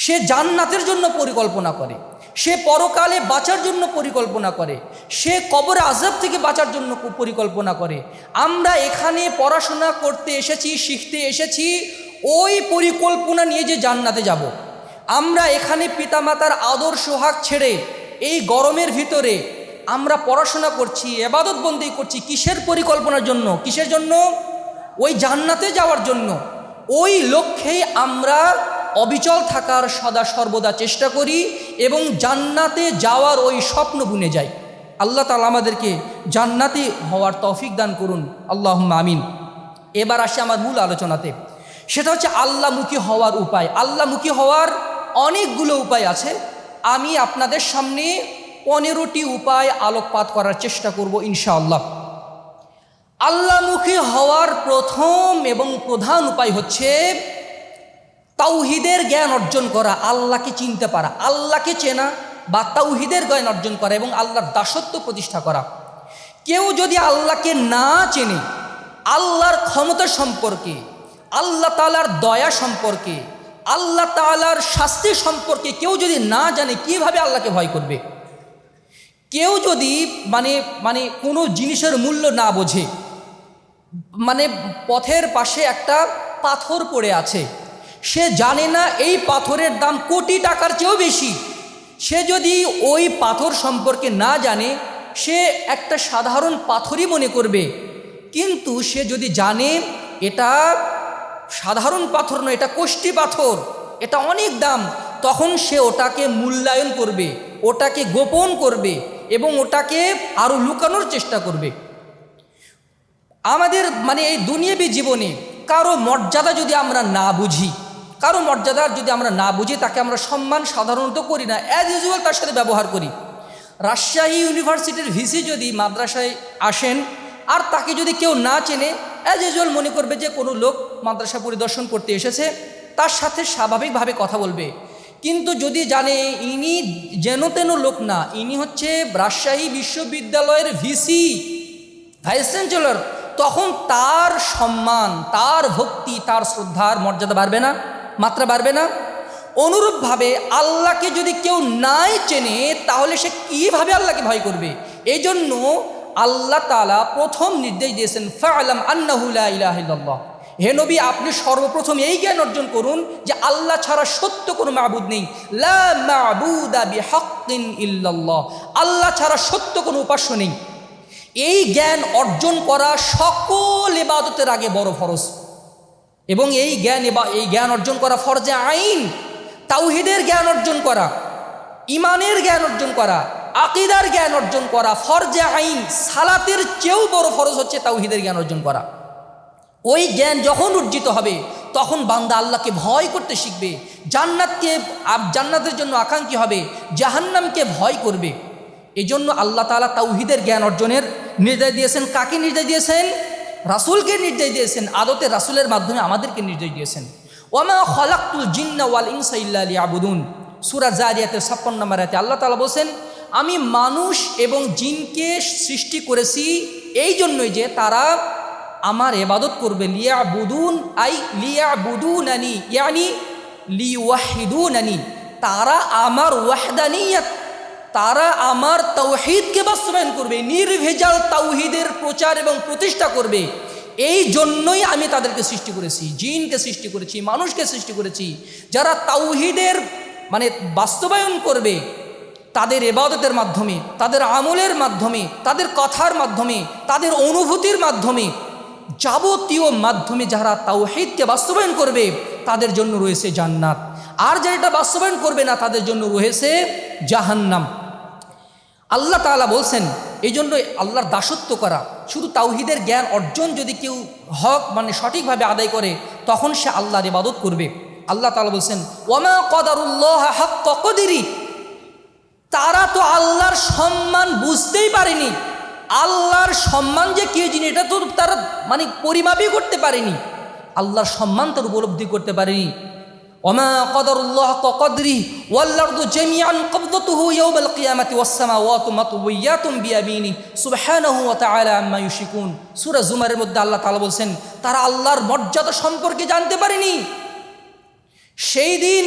সে জান্নাতের জন্য পরিকল্পনা করে, সে পরকালে বাঁচার জন্য পরিকল্পনা করে, সে কবরে আযাব থেকে বাঁচার জন্য পরিকল্পনা করে। আমরা এখানে পড়াশোনা করতে এসেছি, শিখতে এসেছি ওই পরিকল্পনা নিয়ে যে জান্নাতে যাব। আমরা এখানে পিতামাতার আদর সোহাগ ছেড়ে এই গরমের ভিতরে আমরা পড়াশোনা করছি, ইবাদত বন্দেগী করছি, কিসের পরিকল্পনার জন্য? কিসের জন্য? ওই জান্নাতে যাওয়ার জন্য। ওই লক্ষ্যেই আমরা অবিচল থাকার সদা সর্বদা চেষ্টা করি এবং জান্নাতে যাওয়ার ওই স্বপ্ন বুনে যাই। আল্লাহ তাআলা আমাদেরকে জান্নাতি হওয়ার তৌফিক দান করুন, আল্লাহুম্মা আমিন। এবার আসি আমার মূল আলোচনাতে, সেটা হচ্ছে আল্লাহমুখী হওয়ার উপায়। আল্লাহমুখী হওয়ার অনেকগুলো উপায় আছে, আমি আপনাদের সামনে 15টি উপায় আলোকপাত করার চেষ্টা করব ইনশাআল্লাহ। আল্লাহমুখী হওয়ার প্রথম এবং প্রধান উপায় হচ্ছে তাওহীদের জ্ঞান অর্জন করা, আল্লাহকে চিনতে পারা, আল্লাহকে চেনা বা তাওহীদের জ্ঞান অর্জন করা এবং আল্লাহর দাসত্ব প্রতিষ্ঠা করা। কেউ যদি আল্লাহকে না চেনে, আল্লাহর ক্ষমতা সম্পর্কে, আল্লাহ তাআলার দয়া সম্পর্কে, আল্লাহ তাআলার শাস্তি সম্পর্কে কেউ যদি না জানে, কিভাবে আল্লাহকে ভয় করবে? কেউ যদি মানে কোনো জিনিসের মূল্য না বোঝে, পথের পাশে একটা পাথর পড়ে আছে, সে জানে না এই পাথরের দাম কোটি টাকার চেয়েও বেশি, সে যদি ওই পাথর সম্পর্কে না জানে, সে একটা সাধারণ পাথরই মনে করবে। কিন্তু সে যদি জানে এটা সাধারণ পাথর নয়, এটা কোষ্ঠী পাথর, এটা অনেক দাম, তখন সে ওটাকে মূল্যায়ন করবে, ওটাকে গোপন করবে এবং ওটাকে আরও লুকানোর চেষ্টা করবে। আমাদের এই দুনিয়াবী জীবনে কারো মর্যাদা যদি আমরা না বুঝি, কারো মর্যাদা যদি আমরা না বুঝি, তাকে আমরা সম্মান সাধারণত করি না, অ্যাজ ইউজুয়াল তার সাথে ব্যবহার করি। রাজশাহী ইউনিভার্সিটির ভিসি যদি মাদ্রাসায় আসেন আর তাকে যদি কেউ না চেনে, অ্যাজ ইউজুয়াল মনে করবে যে কোনো লোক মাদ্রাসা পরিদর্শন করতে এসেছে, তার সাথে স্বাভাবিকভাবে কথা বলবে। কিন্তু যদি জানে ইনি যেন তেন লোক না, ইনি হচ্ছে রাজশাহী বিশ্ববিদ্যালয়ের ভিসি, ভাইস চ্যান্সেলর, তখন তার সম্মান, তার ভক্তি, তার শ্রদ্ধার মর্যাদা বাড়বে না, মাত্রা বাড়বে না? অনুরূপভাবে আল্লাহকে যদি কেউ নাই চেনে, তাহলে সে কীভাবে আল্লাহকে ভয় করবে? এই জন্য আল্লাহ তাআলা প্রথম নির্দেশ দিয়েছেন ফা'লাম আন্নাহু লা ইলাহা ইল্লাল্লাহ, হে নবী আপনি সর্বপ্রথম এই জ্ঞান অর্জন করুন যে আল্লাহ ছাড়া সত্য কোনো মাবুদ নেই, লা মা'বুদা বিহাক্কিন ইল্লাল্লাহ, আল্লাহ ছাড়া সত্য কোনো উপাস্য নেই। এই জ্ঞান অর্জন করা সকল ইবাদতের আগে বড় ফরজ, এবং এই জ্ঞান অর্জন করা ফরজে আইন। তাওহীদের জ্ঞান অর্জন করা, ইমানের জ্ঞান অর্জন করা, আকীদার জ্ঞান অর্জন করা ফরজে আইন। সালাতের চেয়েও বড় ফরজ হচ্ছে তাওহীদের জ্ঞান অর্জন করা। ওই জ্ঞান যখন অর্জিত হবে তখন বান্দা আল্লাহকে ভয় করতে শিখবে, জান্নাতের জন্য আকাঙ্ক্ষী হবে, জাহান্নামকে ভয় করবে। এই জন্য আল্লাহ তাআলা তাওহীদের জ্ঞান অর্জনের নির্দেশ দিয়েছেন। কাকে নির্দেশ দিয়েছেন? রাসূলকে নির্দেশ দিয়েছেন। আদতে রাসূলের মাধ্যমে আমাদেরকে নির্দেশ দিয়েছেন। ওয়ামা খালাকতুল জিন্না ওয়াল ইনসা ইল্লা লিয়াবুদুন, সূরা জারিয়াতের 56 নম্বর আয়াতে আল্লাহ তাআলা বলেন, আমি মানুষ এবং জিনকে সৃষ্টি করেছি এই জন্যই যে তারা আমার ইবাদত করবে। লিয়াবুদুন আই লিয়াবুদুনানি ইয়ানি লিওয়াহিদুনানি, তারা আমার ওয়াহদানিয়ত, তারা আমার তাওহীদকে বাস্তবায়ন করবে, নির্ভেজাল তাওহীদের প্রচার এবং প্রতিষ্ঠা করবে। এই জন্যই আমি তাদেরকে সৃষ্টি করেছি, জিনকে সৃষ্টি করেছি, মানুষকে সৃষ্টি করেছি, যারা তাওহীদের বাস্তবায়ন করবে তাদের ইবাদতের মাধ্যমে, তাদের আমলের মাধ্যমে, তাদের কথার মাধ্যমে, তাদের অনুভূতির মাধ্যমে, যাবতীয় মাধ্যমে যারা তাওহীদকে বাস্তবায়ন করবে তাদের জন্য রয়েছে জান্নাত, আর যারা এটা বাস্তবায়ন করবে না তাদের জন্য রয়েছে জাহান্নাম। আল্লাহ তাআলা বলছেন এই জন্য আল্লাহর দাসত্ব করা, শুধু তাওহীদের জ্ঞান অর্জন যদি কেউ হক সঠিকভাবে আদায় করে তখন সে আল্লাহর ইবাদত করবে। আল্লাহ তাআলা বলছেন ওয়ামা কদারুল্লাহ হাক্কা কদরি, তারা তো আল্লাহর সম্মান বুঝতেই পারেনি। আল্লাহর সম্মান যে কি জিনিস এটা তো তারা পরিমাপই করতে পারেনি, আল্লাহর সম্মান তার উপলব্ধি করতে পারেনি। ওয়ামা কদারুল্লাহ হাক্কা কদরি ওয়াল আরদু জামিআন কবদতুহু ইয়াওমাল কিয়ামাতি ওয়াস সামাওয়াতু মাতউইয়াতুন বিয়ামিনি সুবহানাহু ওয়া তাআলা আম্মা ইউশরিকুন। সূরা জুমারের মধ্যে আল্লাহ তাআলা বলেন তারা আল্লাহর মর্যাদা সম্পর্কে জানতে পারেনি। সেই দিন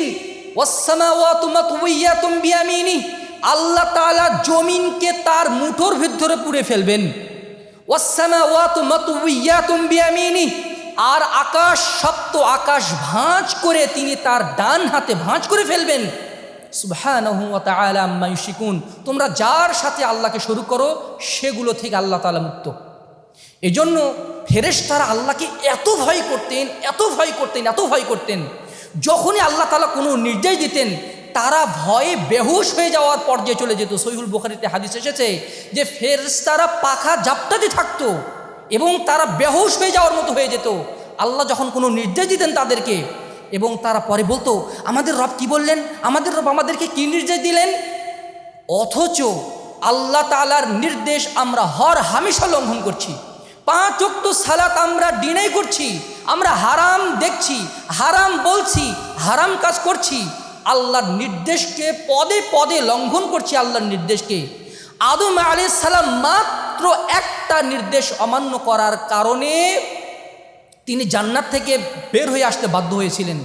ওয়াস সামাওয়াতু মাতউইয়াতুন বিয়ামিনি, আল্লাহ তাআলা জমিনকে তার মুঠোর ভিতরে পুরে ফেলবেন। ওয়াস সামাওয়াতু মাতউইয়াতুন বিয়ামিনি, আর আকাশ, সপ্ত আকাশ ভাঁজ করে তিনি তার ডান হাতে ভাঁজ করে ফেলবেন। সুবহানাহু ওয়া তাআলা আম্মা ইউশরিকুন, তোমরা যার সাথে আল্লাহকে শরীক করো সেগুলো থেকে আল্লাহ তাআলা মুক্ত। এজন্য ফেরেশতারা আল্লাহকে এত ভয় করতেন, এত ভয় করতেন, এত ভয় করতেন, যখনই আল্লাহ তাআলা কোনো নির্দেশ দিতেন তারা ভয়ে বেহুশ হয়ে যাওয়ার পর্যায়ে চলে যেত। সহিহুল বুখারীতে হাদিস এসেছে যে ফেরেশতারা পাখা ঝাপটাতে থাকতো এবং তারা বেহুশ হয়ে যাওয়ার মতো হয়ে যেত আল্লাহ যখন কোনো নির্দেশ দিতেন তাদেরকে। এবং তারা পরে বলতো আমাদের রব কি বললেন, আমাদের রব আমাদেরকে কি নির্দেশ দিলেন। অথচ আল্লাহ তাআলার নির্দেশ আমরা হর হামেশা লঙ্ঘন করছি। 5 ওয়াক্ত সালাত আমরা ডিনাই করছি, আমরা হারাম দেখছি, হারাম বলছি, হারাম কাজ করছি, আল্লাহর নির্দেশকে পদে পদে লঙ্ঘন করছি। আল্লাহর নির্দেশকে আদম আলাইহিস সালাম মাত্র একটা নির্দেশ অমান্য করার কারণে তিনি জান্নাত থেকে বের হয়ে আসতে বাধ্য হয়েছিলেন।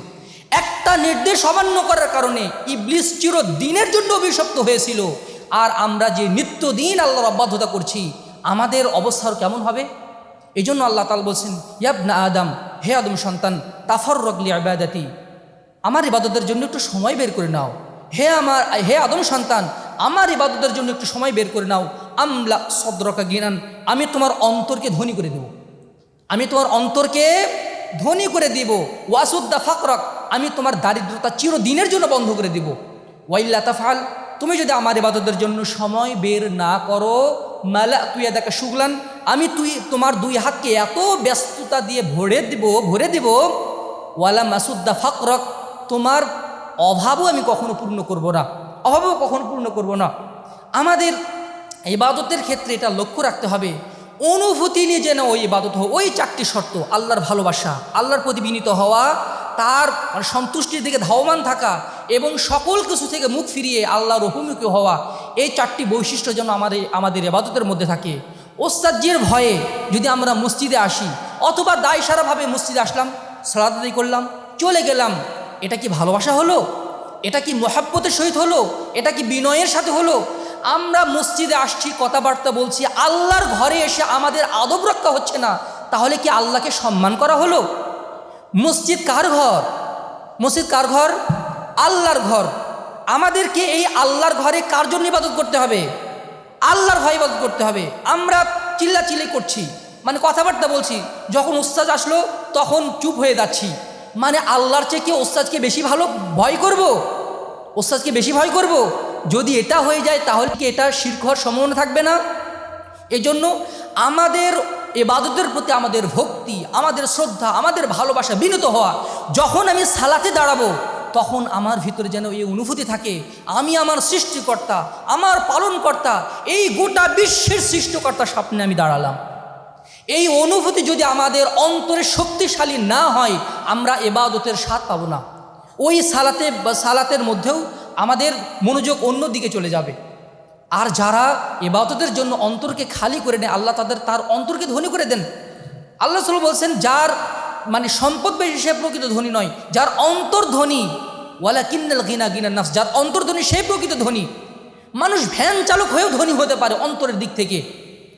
একটা নির্দেশ অমান্য করার কারণে ইবলিস চিরদিনের জন্য অভিশপ্ত হয়েছিল। আর আমরা যে নিত্যদিন আল্লাহর অবাধ্যতা করছি আমাদের অবস্থার কেমন হবে। এই জন্য আল্লাহ তাআলা বলছেন ইয়াবনা আদম, হে আদম সন্তান, তাফাররাক লিইবাদাতি, আমার ইবাদতের জন্য একটু সময় বের করে নাও। হে আদম সন্তান, আমার ইবাদতের জন্য একটু সময় বের করে নাও। আমলা সদরকা গিনান, আমি তোমার অন্তরকে ধনী করে দেব, আমি তোমার অন্তরকে ধনী করে দিব। ওয়াসুদ্দা ফাকরাক, আমি তোমার দারিদ্রতা চিরদিনের জন্য বন্ধ করে দিব। ওয়াইল্লা তাফআল, তুমি যদি আমার ইবাদতের জন্য সময় বের না করো, মালা তুই দেখা শুগলান, আমি তোমার 2 হাতকে এত ব্যস্ততা দিয়ে ভরে দিব। ওয়ালা মাসুদ্দা ফাকরাক, তোমার অভাবও আমি কখনো পূর্ণ করব না, অভাবও কখনো পূর্ণ করব না। আমাদের ইবাদতের ক্ষেত্রে এটা লক্ষ্য রাখতে হবে, অনুভূতি নিয়ে যেন ওই ইবাদত হয়। ওই 4টি শর্ত, আল্লাহর ভালোবাসা, আল্লাহর প্রতি বিনীত হওয়া, তার সন্তুষ্টির দিকে ধাবমান থাকা এবং সকল কিছু থেকে মুখ ফিরিয়ে আল্লাহর অভিমুখী হওয়া, এই 4টি বৈশিষ্ট্য যেন আমাদের ইবাদতের মধ্যে থাকে। ওস্তাদজির ভয়ে যদি আমরা মসজিদে আসি অথবা দায়সারাভাবে মসজিদে আসলাম, সালাত আদায় করলাম, চলে গেলাম, এটা কি ভালোবাসা হলো? এটা কি মহব্বতের সহিত হলো? এটা কি বিনয়ের সাথে হলো? আমরা মসজিদে আসছি, কথাবার্তা বলছি, আল্লাহর ঘরে এসে আমাদের আদব রক্ষা হচ্ছে না, তাহলে কি আল্লাহকে সম্মান করা হলো? মসজিদ কার ঘর? মসজিদ কার ঘর? আল্লাহর ঘর। আমাদেরকে এই আল্লাহর ঘরে কার জন্য ইবাদত করতে হবে? আল্লাহর ঘরে ইবাদত করতে হবে। আমরা চিল্লাচিল্লি করছি, মানে কথাবার্তা বলছি, যখন উস্তাদ আসলো তখন চুপ হয়ে যাচ্ছি, মানে আল্লাহর চেয়ে কি ওস্তাদকে বেশি ভালো ভয় করব? ওস্তাদকে বেশি ভয় করব? যদি এটা হয়ে যায় তাহলে কি এটা শিরক হওয়ার সম্ভাবনা থাকবে না? এই জন্য আমাদের ইবাদতের প্রতি আমাদের ভক্তি, আমাদের শ্রদ্ধা, আমাদের ভালোবাসা, বিনত হওয়া। যখন আমি সালাতে দাঁড়াবো তখন আমার ভিতরে যেন এই অনুভূতি থাকে, আমি আমার সৃষ্টিকর্তা, আমার পালনকর্তা, এই গোটা বিশ্বের সৃষ্টিকর্তার সামনে আমি দাঁড়ালাম। এই অনুভূতি যদি আমাদের অন্তরে শক্তিশালী না হয়, আমরা ইবাদতের স্বাদ পাবো না। ওই সালাতের মধ্যেও আমাদের মনোযোগ অন্য দিকে চলে যাবে। আর যারা ইবাদতের জন্য অন্তরকে খালি করে নেয়, আল্লাহ তার অন্তরকে ধনী করে দেন। আল্লাহ সাল্লাল্লাহু আলাইহি ওয়াসাল্লাম বলছেন, যার মানে সম্পদ বেশি সে প্রকৃত ধনী নয়, যার অন্তর ধনী। ওয়ালাকিন্নাল গিনা গিনান নাফস, যার অন্তর ধনী সে প্রকৃত ধনী। মানুষ ভ্যান চালক হয়েও ধনী হতে পারে অন্তরের দিক থেকে,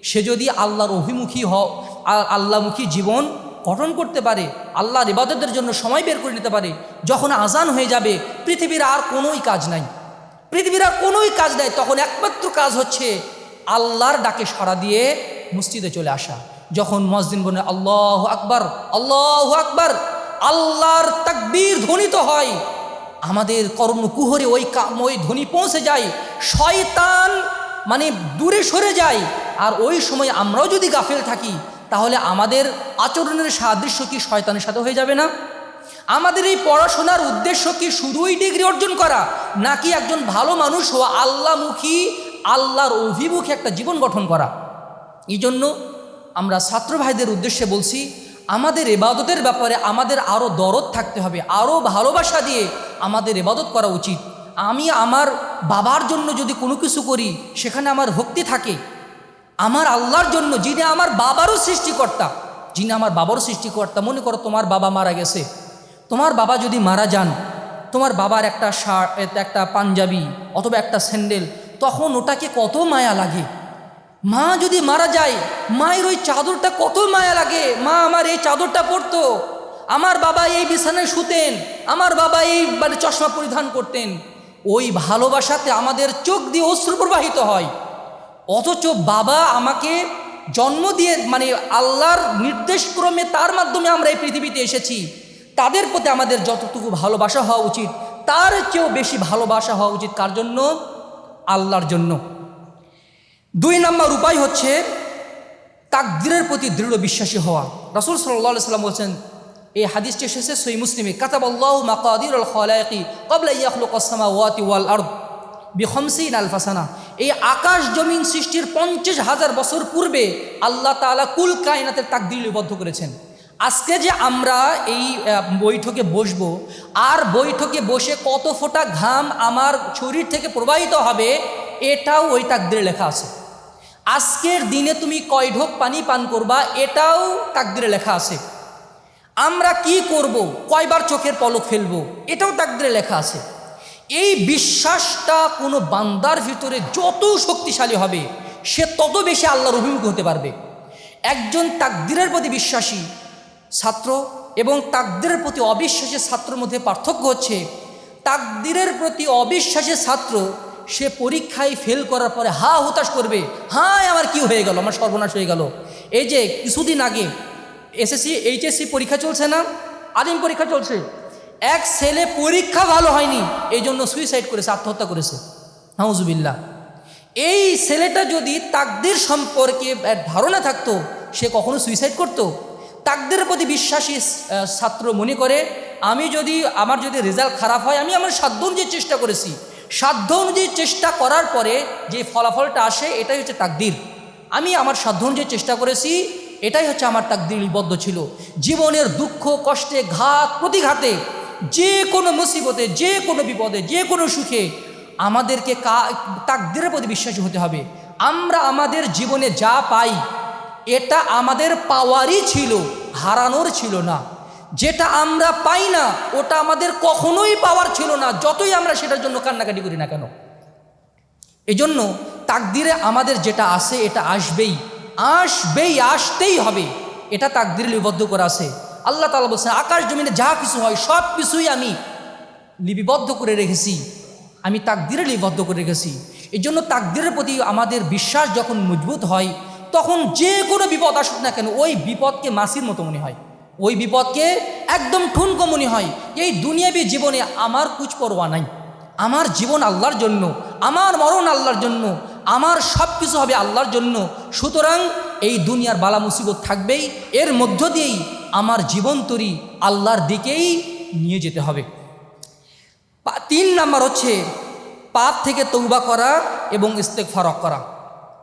সে যদি আল্লাহর অভিমুখী আল্লাহমুখী জীবন গঠন করতে পারে, আল্লাহর ইবাদতের জন্য সময় বের করে নিতে পারে। যখন আজান হয়ে যাবে পৃথিবীর আর কোনোই কাজ নাই, পৃথিবীর আর কোনোই কাজ নাই, তখন একমাত্র কাজ হচ্ছে আল্লাহর ডাকে সাড়া দিয়ে মসজিদে চলে আসা। যখন মুয়াজ্জিন বলে আল্লাহু আকবার, আল্লাহু আকবার, আল্লাহর তাকবীর ধ্বনিত হয়, আমাদের কর্ণকুহরে ওই ধ্বনি পৌঁছে যায়, শয়তান মানে দূরে সরে যায়। আর ওই সময় আমরাও যদি গাফেল থাকি তাহলে আমাদের আচরণের সাদৃশ্য কি শয়তানের সাথে হয়ে যাবে না? আমাদের এই পড়াশোনার উদ্দেশ্য কি শুধুই ডিগ্রি অর্জন করা, নাকি একজন ভালো মানুষ হওয়া, আল্লাহমুখী, আল্লাহর অভিমুখী একটা জীবন গঠন করা? এই জন্য আমরা ছাত্র ভাইদের উদ্দেশ্যে বলছি, আমাদের ইবাদতের ব্যাপারে আমাদের আরও দরদ থাকতে হবে, আরও ভালোবাসা দিয়ে আমাদের ইবাদত করা উচিত। আমি আমার বাবার জন্য যদি কোনো কিছু করি সেখানে আমার ভক্তি থাকে। আমার আল্লাহর জন্য, যিনি আমার বাবারও সৃষ্টিকর্তা, মনে করো তোমার বাবা মারা গেছে, তোমার বাবা যদি মারা যান, তোমার বাবার একটা শার্ট, একটা পাঞ্জাবি অথবা একটা স্যান্ডেল, তখন ওটাকে কত মায়া লাগে। মা যদি মারা যায়, মায়ের ওই চাদরটা কত মায়া লাগে, মা আমার এই চাদরটা পরতো, আমার বাবা এই বিছানায় শুতেন, আমার বাবা এই মানে চশমা পরিধান করতেন। ওই ভালোবাসাতে আমাদের চোখ দিয়ে অশ্রু প্রবাহিত হয়। অথচ বাবা আমাকে জন্ম দিয়ে, মানে আল্লাহর নির্দেশক্রমে তার মাধ্যমে আমরা এই পৃথিবীতে এসেছি, তাদের প্রতি আমাদের যতটুকু ভালোবাসা হওয়া উচিত তার চেয়েও বেশি ভালোবাসা হওয়া উচিত কার জন্য? আল্লাহর জন্য। 2 নম্বর উপায় হচ্ছে তাকদীরের প্রতি দৃঢ় বিশ্বাসী হওয়া। রাসূল সাল্লাল্লাহু আলাইহি ওয়াসাল্লাম বলছেন, এই হাদিসটি এসেছে সহিহ মুসলিমে, কাতাবাল্লাহু মাকাদিরুল খালাইকি ক্বাবলা ইয়াখলুকাস সামাওয়াতি ওয়াল আরদ বি50 আলফা সানা। এই আকাশ জমিন সৃষ্টির 50,000 বছর পূর্বে আল্লাহ তাআলা কুল কায়নাতের তাকদীর লিপিবদ্ধ করেছেন। আজকে যে আমরা এই বৈঠকে বসবো, আর বৈঠকে বসে কত ফোঁটা ঘাম আমার শরীর থেকে প্রবাহিত হবে, এটাও ওই তাকদীরে লেখা আছে। আজকের দিনে তুমি কয় ঢোক পানি পান করবা, এটাও তাকদীরে লেখা আছে। আমরা কি করব, কয়বার চোখের পলক ফেলবো, এটাও তাকদীরে লেখা আছে। এই বিশ্বাসটা কোনো বান্দার ভিতরে যত শক্তিশালী হবে, সে তত বেশি আল্লাহর অভিমুখ হতে পারবে। একজন তাকদীরের প্রতি বিশ্বাসী ছাত্র এবং তাকদীরের প্রতি অবিশ্বাসী ছাত্রের মধ্যে পার্থক্য হচ্ছে, তাকদীরের প্রতি অবিশ্বাসী ছাত্র সে পরীক্ষায় ফেল করার পরে হা হুতাশ করবে, হায় আমার কি হয়ে গেল, আমার সর্বনাশ হয়ে গেল। এই যে কিছুদিন আগে এসএসসি এইচএসসি পরীক্ষা চলছে না, আলিম পরীক্ষা চলছে, এক ছেলে পরীক্ষা ভালো হয়নি এই জন্য সুইসাইড করেছে, আত্মহত্যা করেছে। নাউজুবিল্লাহ। এই ছেলেটা যদি তাকদীর সম্পর্কে ধারণা থাকতো, সে কখনো সুইসাইড করতো? তাকদীরের প্রতি বিশ্বাসী ছাত্র মনে করে, আমার যদি রেজাল্ট খারাপ হয়, আমি আমার সাধ্য অনুযায়ী চেষ্টা করেছি, সাধ্য অনুযায়ী চেষ্টা করার পরে যে ফলাফলটা আসে এটাই হচ্ছে তাকদীর। আমি আমার সাধ্য অনুযায়ী চেষ্টা করেছি, এটাই হচ্ছে আমার তাকদীর লিপিবদ্ধ ছিল। জীবনের দুঃখ কষ্টে, ঘাত প্রতিঘাতে, যে কোনো মুসিবতে, যে কোনো বিপদে, যে কোনো সুখে আমাদেরকে তাকদীরের প্রতি বিশ্বাসী হতে হবে। আমরা আমাদের জীবনে যা পাই এটা আমাদের পাওয়ারই ছিল, হারানোর ছিল না। যেটা আমরা পাই না ওটা আমাদের কখনোই পাওয়ার ছিল না, যতই আমরা সেটার জন্য কান্নাকাটি করি না কেন। এজন্য তাকদিরে আমাদের যেটা আছে এটা আসবেই, আসতেই হবে, এটা তাকদিরে লিপিবদ্ধ করা আছে। আল্লাহ তাআলা বলছেন আকাশ জমিনে যা কিছু হয় সব কিছুই আমি লিপিবদ্ধ করে রেখেছি, আমি তাকদিরে লিপিবদ্ধ করে রেখেছি। এই জন্য তাকদিরের প্রতি আমাদের বিশ্বাস যখন মজবুত হয়, তখন যে কোনো বিপদ আসুক না কেন ওই বিপদকে মাসির মতো মনে হয়, ওই বিপদকে একদম ঠুনকো মনে হয়। এই দুনিয়াবী জীবনে আমার কুছ পরোয়া নাই, আমার জীবন আল্লাহর জন্য, আমার মরণ আল্লাহর জন্য, আমার সব কিছু হবে আল্লাহর জন্য। সুতরাং এই দুনিয়ার বালা মুসিবত থাকবেই, এর মধ্য দিয়েই আমার জীবন তরি আল্লাহর দিকেই নিয়ে যেতে হবে। 3 নাম্বার হচ্ছে পাপ থেকে তৌবা করা এবং ইস্তেগফার করা।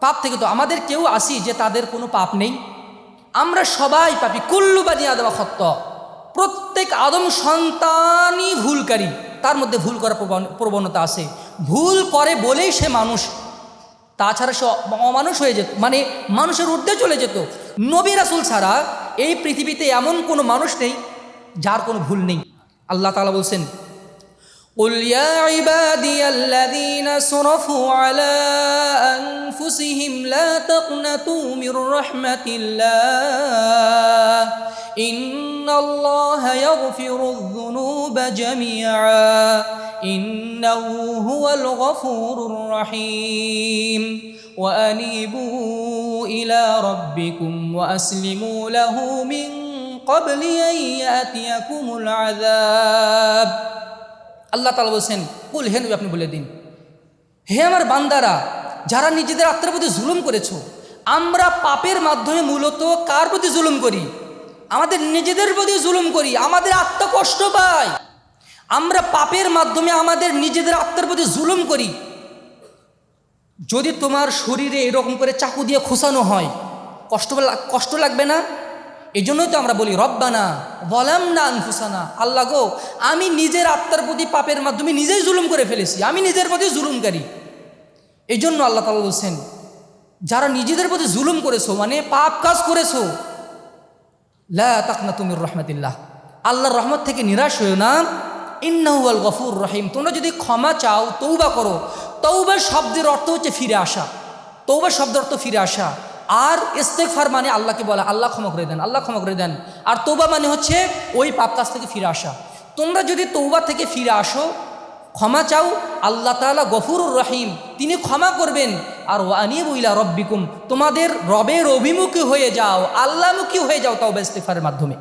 পাপ থেকে তো আমাদের কেউ আসি যে তাদের কোনো পাপ নেই, আমরা সবাই পাপী, কুল্লু বানি আদম খাত্তা, প্রত্যেক আদম সন্তানই ভুলকারী, তার মধ্যে ভুল করার প্রবণতা আছে। ভুল করে বলেই সে মানুষ, তাছাড়া সে অমানুষ হয়ে যেত, মানে মানুষের ঊর্ধ্বে চলে যেত। নবী রাসূল ছাড়া এই পৃথিবীতে এমন কোনো মানুষ নেই যার কোনো ভুল নেই। আল্লাহ তাআলা বলছেন قل يا عبادي الذين اسرفوا على أنفسهم لا تقنطوا من رحمة الله إن الله يغفر الذنوب جميعا إنه هو الغفور الرحيم وأنيبوا إلى ربكم وأسلموا له من قبل أن يأتيكم العذاب। আল্লাহ তাআলা বলছেন কুল, হে নবী আপনি বলে দিন, হে আমার বান্দারা যারা নিজেদের আত্মার প্রতি জুলুম করেছো, আমরা পাপের মাধ্যমে মূলত কার প্রতি জুলুম করি? আমাদের নিজেদের প্রতি জুলুম করি, আমাদের আত্মা কষ্ট পায়। আমরা পাপের মাধ্যমে আমাদের নিজেদের আত্মার প্রতি জুলুম করি। যদি তোমার শরীরে এরকম করে চাকু দিয়ে খোঁচানো হয়, কষ্ট লাগবে না? এই জন্যই তো আমরা বলি রব্বানা যালামনা আনফুসানা, আল্লাহ গো আমি নিজের আত্মার প্রতি পাপের মাধ্যমে নিজেই জুলুম করে ফেলেছি, আমি নিজের প্রতি জুলুমকারী। এই জন্য আল্লাহ তাআলা বলছেন যারা নিজেদের প্রতি জুলুম করেছো, মানে পাপ কাজ করেছো, লা তাকনাতু মির রাহমাতিল্লাহ, আল্লাহর রহমত থেকে নিরাশ হয়েও না। ইন্নাহু আল গফুর রহিম, তোমরা যদি ক্ষমা চাও, তৌবা করো। তৌবা শব্দের অর্থ হচ্ছে ফিরে আসা, তৌবা শব্দের অর্থ ফিরে আসা। আর ইস্তেগফার মানে আল্লাহকে বলা আল্লাহ ক্ষমা করে দেন, আল্লাহ ক্ষমা করে দেন। আর তৌবা মানে হচ্ছে ওই পাপ কাজ থেকে ফিরে আসা। তোমরা যদি তৌবা থেকে ফিরে আসো, ক্ষমা চাও, আল্লাহ তাআলা গফুরুর রহিম, তিনি ক্ষমা করবেন। আর ওয়ানিবু ইলা রব্বিকুম, তোমাদের রবের অভিমুখী হয়ে যাও, আল্লাহমুখী হয়ে যাও তওবা ইস্তেগফারের মাধ্যমে।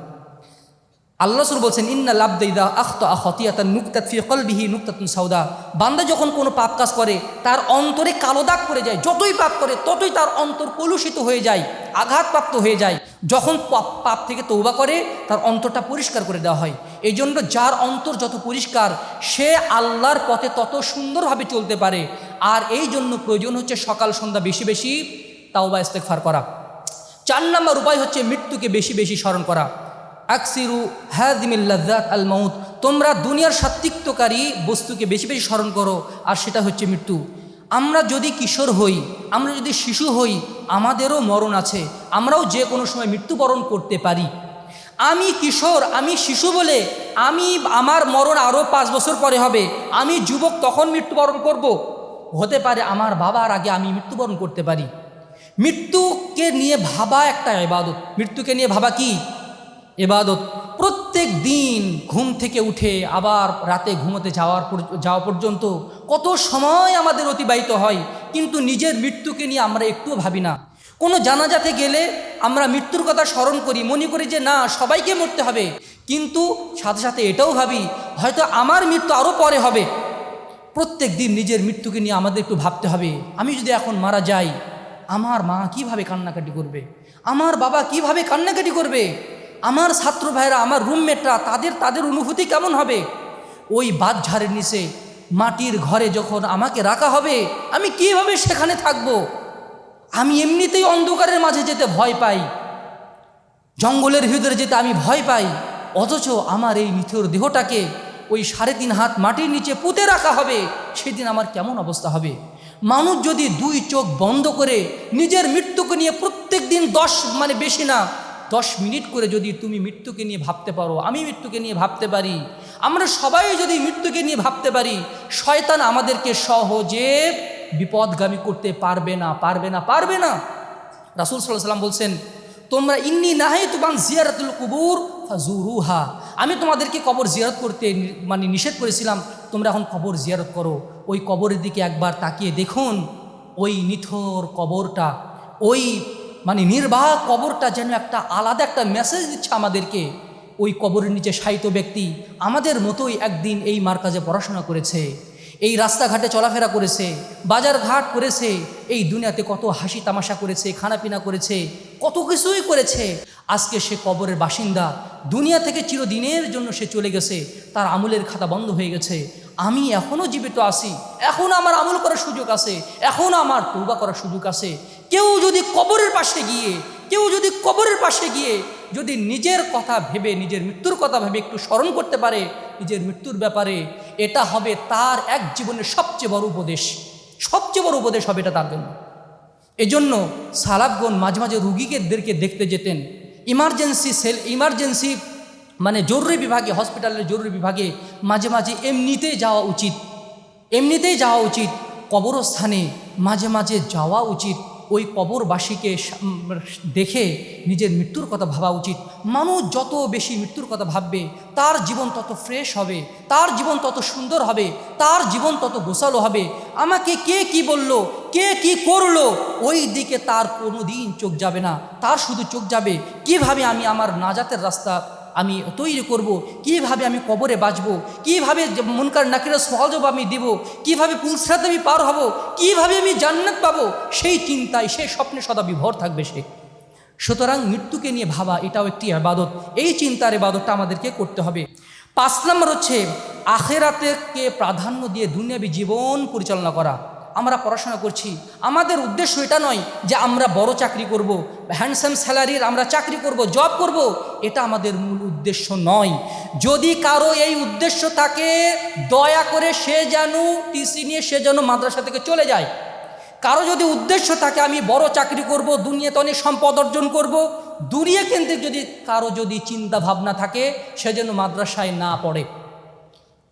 আল্লাহ রাসূল বলছেন ইন্নাল আবদা ইযা আখতা খাতিয়াতান নুকতাত ফি কলবিহি নুকতাতুন সাউদা, বান্দা যখন কোনো পাপ কাজ করে তার অন্তরে কালো দাগ পড়ে যায়, যতই পাপ করে ততই তার অন্তর কলুষিত হয়ে যায়, আঘাতপ্রাপ্ত হয়ে যায়। যখন পাপ থেকে তওবা করে তার অন্তরটা পরিষ্কার করে দেওয়া হয়। এই জন্য যার অন্তর যত পরিষ্কার সে আল্লাহর পথে তত সুন্দরভাবে চলতে পারে। আর এই জন্য প্রয়োজন হচ্ছে সকাল সন্ধ্যা বেশি বেশি তাওবা ইস্তেগফার করা। 4 নম্বর উপায় হচ্ছে মৃত্যুকে বেশি বেশি স্মরণ করা। আকসিরু হাযিমিল লাযযাত আল মাউত, তোমরা দুনিয়ার সাত্বিক্তকারী বস্তুকে বেশি বেশি স্মরণ করো, আর সেটা হচ্ছে মৃত্যু। আমরা যদি কিশোর হই, আমরা যদি শিশু হই, আমাদেরও মরণ আছে, আমরাও যে কোনো সময় মৃত্যুবরণ করতে পারি। আমি কিশোর, আমি শিশু বলে আমার মরণ আরও 5 বছর পরে হবে, আমি যুবক তখন মৃত্যুবরণ করব। হতে পারে আমার বাবার আগে আমি মৃত্যুবরণ করতে পারি। মৃত্যুকে নিয়ে ভাবা একটা ইবাদত। মৃত্যুকে নিয়ে ভাবা কি? ইবাদত। প্রত্যেক দিন ঘুম থেকে উঠে আবার রাতে ঘুমোতে যাওয়া পর্যন্ত কত সময় আমাদের অতিবাহিত হয়, কিন্তু নিজের মৃত্যুকে নিয়ে আমরা একটুও ভাবি না। কোনো জানাজাতে গেলে আমরা মৃত্যুর কথা স্মরণ করি, মনে করি যে না সবাইকে মরতে হবে, কিন্তু সাথে সাথে এটাও ভাবি হয়তো আমার মৃত্যু আরও পরে হবে। প্রত্যেক দিন নিজের মৃত্যুকে নিয়ে আমাদের একটু ভাবতে হবে। আমি যদি এখন মারা যাই, আমার মা কিভাবে কান্নাকাটি করবে, আমার বাবা কিভাবে কান্নাকাটি করবে, আমার ছাত্র ভাইরা, আমার রুমমেটরা, তাদের অনুভূতি কেমন হবে। ওই বাঁশঝাড়ের নিচে মাটির ঘরে যখন আমাকে রাখা হবে, আমি কিভাবে সেখানে থাকব। আমি এমনিতেই অন্ধকারের মাঝে যেতে ভয় পাই, জঙ্গলের ভিতরে যেতে আমি ভয় পাই, অথচ আমার এই নিথর দেহটাকে ওই 3.5 হাত মাটির নিচে পুঁতে রাখা হবে, সেদিন আমার কেমন অবস্থা হবে। মানুষ যদি 2 চোখ বন্ধ করে নিজের মৃত্যুকে নিয়ে প্রত্যেক দিন 10 মিনিট করে যদি তুমি মৃত্যুকে নিয়ে ভাবতে পারো, আমি মৃত্যুকে নিয়ে ভাবতে পারি, আমরা সবাই যদি মৃত্যুকে নিয়ে ভাবতে পারি, শয়তান আমাদেরকে সহজে বিপদগামী করতে পারবে না, পারবে না, পারবে না। রাসূল সাল্লাল্লাহু আলাইহি ওয়াসাল্লাম বলছেন, তোমরা ইন্নী নাহাইতু আন জিয়ারাতুল কুবুর ফাজুরুহা, আমি তোমাদেরকে কবর জিয়ারত করতে মানে নিষেধ করেছিলাম, তোমরা এখন কবর জিয়ারত করো। ওই কবরের দিকে একবার তাকিয়ে দেখুন, ওই নিথর কবরটা, ওই মানে নির্বাক কবরটা যেন একটা আলাদা একটা মেসেজ দিচ্ছে আমাদেরকে। ওই কবরের নিচে শায়িত ব্যক্তি আমাদের মতোই একদিন এই মার্কাজে পড়াশোনা করেছে, এই রাস্তাঘাটে চলাফেরা করেছে, বাজার ঘাট করেছে, এই দুনিয়াতে কত হাসি তামাশা করেছে, খানাপিনা করেছে, কত কিছুই করেছে। আজকে সে কবরের বাসিন্দা, দুনিয়া থেকে চিরদিনের জন্য সে চলে গেছে, তার আমলের খাতা বন্ধ হয়ে গেছে। আমি এখনও জীবিত আছি, এখনও আমার আমল করার সুযোগ আছে, এখনও আমার তওবা করার সুযোগ আছে। কেউ যদি কবরের পাশে গিয়ে যদি নিজের কথা ভেবে, নিজের মৃত্যুর কথা ভেবে একটু স্মরণ করতে পারে নিজের মৃত্যুর ব্যাপারে, এটা হবে তার এক জীবনের সবচেয়ে বড় উপদেশ হবে এটা তার জন্য। এজন্য সালাফগণ মাঝে মাঝে রুগীদেরকে দেখতে যেতেন। ইমার্জেন্সি মানে জরুরি বিভাগে, হসপিটালের জরুরি বিভাগে মাঝে মাঝে এমনিতেই যাওয়া উচিত। কবরস্থানে মাঝে মাঝে যাওয়া উচিত। ওই কবরবাসীকে দেখে নিজের মৃত্যুর কথা ভাবা উচিত। মানুষ যত বেশি মৃত্যুর কথা ভাববে, তার জীবন তত ফ্রেশ হবে, তার জীবন তত সুন্দর হবে, তার জীবন তত গোছালো হবে। আমাকে কে কি বলল, কে কি করলো, ওই দিকে তার কোনো দিন চোখ যাবে না। তার শুধু চোখ যাবে কিভাবে আমি আমার নাজাতের রাস্তা আমি তৈরি করব, কিভাবে আমি কবরে বাঁচবো, কিভাবে মুনকার নাকিরের সওয়াল জবাব আমি দেব, কিভাবে পুলসরাতে আমি পার হব, কিভাবে আমি জান্নাত পাবো, সেই চিন্তায়, সেই স্বপ্নে সদা বিভোর থাকবে সে। সুতরাং মৃত্যুকে নিয়ে ভাবা এটাও একটি ইবাদত। এই চিন্তার ইবাদতটা আমাদেরকে করতে হবে। 5 নম্বর হচ্ছে আখিরাতকে প্রাধান্য দিয়ে দুনিয়াবী জীবন পরিচালনা করা। আমরা পড়াশোনা করছি, আমাদের উদ্দেশ্য এটা নয় যে আমরা বড় চাকরি করব, হ্যান্ডসাম স্যালারির আমরা চাকরি করব, জব করব, এটা আমাদের মূল উদ্দেশ্য নয়। যদি কারো এই উদ্দেশ্য থাকে, দয়া করে সে যেন টিসি নিয়ে সে যেন মাদ্রাসা থেকে চলে যায়। কারো যদি উদ্দেশ্য থাকে আমি বড় চাকরি করব, দুনিয়াতে অনেক সম্পদ অর্জন করব, দুনিয়া কেন্দ্রিক যদি কারো যদি চিন্তা ভাবনা থাকে, সে যেন মাদ্রাসায় না পড়ে।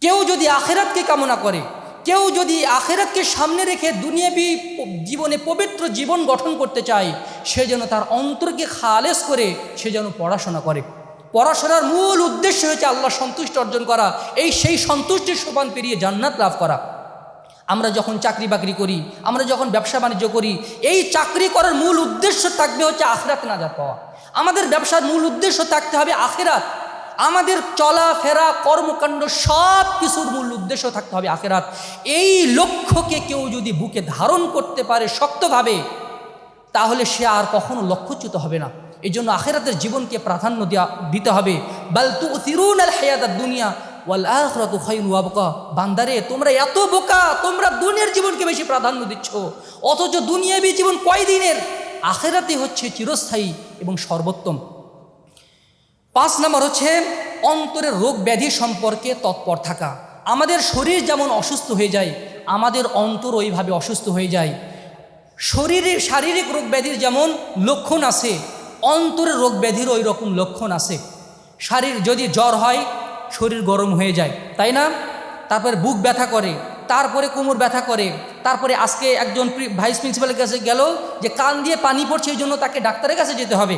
কেউ যদি আখিরাতকে কামনা করে, কেউ যদি আখিরাতকে সামনে রেখে দুনিয়াবী জীবনে পবিত্র জীবন গঠন করতে চায়, সে যেন তার অন্তরকে খালেস করে সে যেন পড়াশোনা করে। পড়াশোনার মূল উদ্দেশ্য হচ্ছে আল্লাহ সন্তুষ্টি অর্জন করা, সেই সন্তুষ্টির সোপান পেরিয়ে জান্নাত লাভ করা। আমরা যখন চাকরি বাকরি করি, আমরা যখন ব্যবসা বাণিজ্য করি, এই চাকরি করার মূল উদ্দেশ্য থাকবে হচ্ছে আখিরাত নাজাত পাওয়া। আমাদের ব্যবসার মূল উদ্দেশ্য থাকতে হবে আখিরাত। আমাদের চলাফেরা কর্মকাণ্ড সব কিছুর মূল উদ্দেশ্য থাকতে হবে আখিরাত। এই লক্ষ্যকে কেউ যদি বুকে ধারণ করতে পারে শক্তভাবে, তাহলে সে আর কখনো লক্ষ্যচ্যুত হবে না। এই জন্য আখিরাতের জীবনকে প্রাধান্য দিতে হবে। বাল তুসিরুনাল হায়াতাদ দুনিয়া ওয়াল আখিরাতু খায়রুন ওয়া আবকা। বান্দারে, তোমরা এত বোকা, তোমরা দুনিয়ার জীবনকে বেশি প্রাধান্য দিচ্ছ, অথচ দুনিয়াবী জীবন কয়দিনের, আখিরাতই হচ্ছে চিরস্থায়ী এবং সর্বোত্তম। 5 নম্বর হচ্ছে অন্তরের রোগ ব্যাধি সম্পর্কে তৎপর থাকা। আমাদের শরীর যেমন অসুস্থ হয়ে যায়, আমাদের অন্তর ওইভাবে অসুস্থ হয়ে যায়। শারীরিক রোগ ব্যাধির যেমন লক্ষণ আছে, অন্তরের রোগ ব্যাধির ওই রকম লক্ষণ আছে। যদি জ্বর হয়, শরীর গরম হয়ে যায়, তাই না? তারপরে বুক ব্যথা করে, তারপরে কোমর ব্যথা করে, তারপরে আজকে একজন ভাইস প্রিন্সিপালের কাছে গেল যে কান দিয়ে পানি পড়ছে, এই জন্য তাকে ডাক্তারের কাছে যেতে হবে।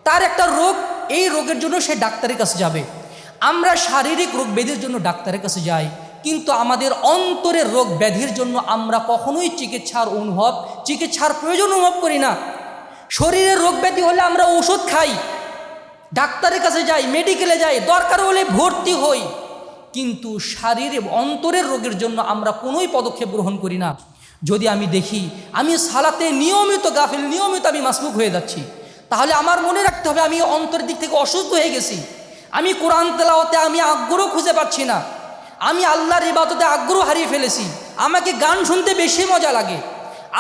তার একটা রোগ, এই রোগের জন্য সে ডাক্তারের কাছে যাবে। আমরা শারীরিক রোগ ব্যাধির জন্য ডাক্তারের কাছে যাই, কিন্তু আমাদের অন্তরের রোগ ব্যাধির জন্য আমরা কখনোই চিকিৎসার প্রয়োজন অনুভব করি না। শরীরের রোগ ব্যাধি হলে আমরা ওষুধ খাই, ডাক্তারের কাছে যাই, মেডিকেলে যাই, দরকার হলে ভর্তি হই, কিন্তু শারীরিক অন্তরের রোগের জন্য আমরা কোনোই পদক্ষেপ গ্রহণ করি না। যদি আমি দেখি আমি সালাতে নিয়মিত গাফিল, নিয়মিত আমি মাসবুক হয়ে যাচ্ছি, তাহলে আমার মনে রাখতে হবে আমি অন্তরের দিক থেকে অসুস্থ হয়ে গেছি। আমি কোরআন তেলাওয়াতে আমি আগ্রহ খুঁজে পাচ্ছি না, আমি আল্লাহর ইবাদতে আগ্রহ হারিয়ে ফেলেছি। আমাকে গান শুনতে বেশি মজা লাগে,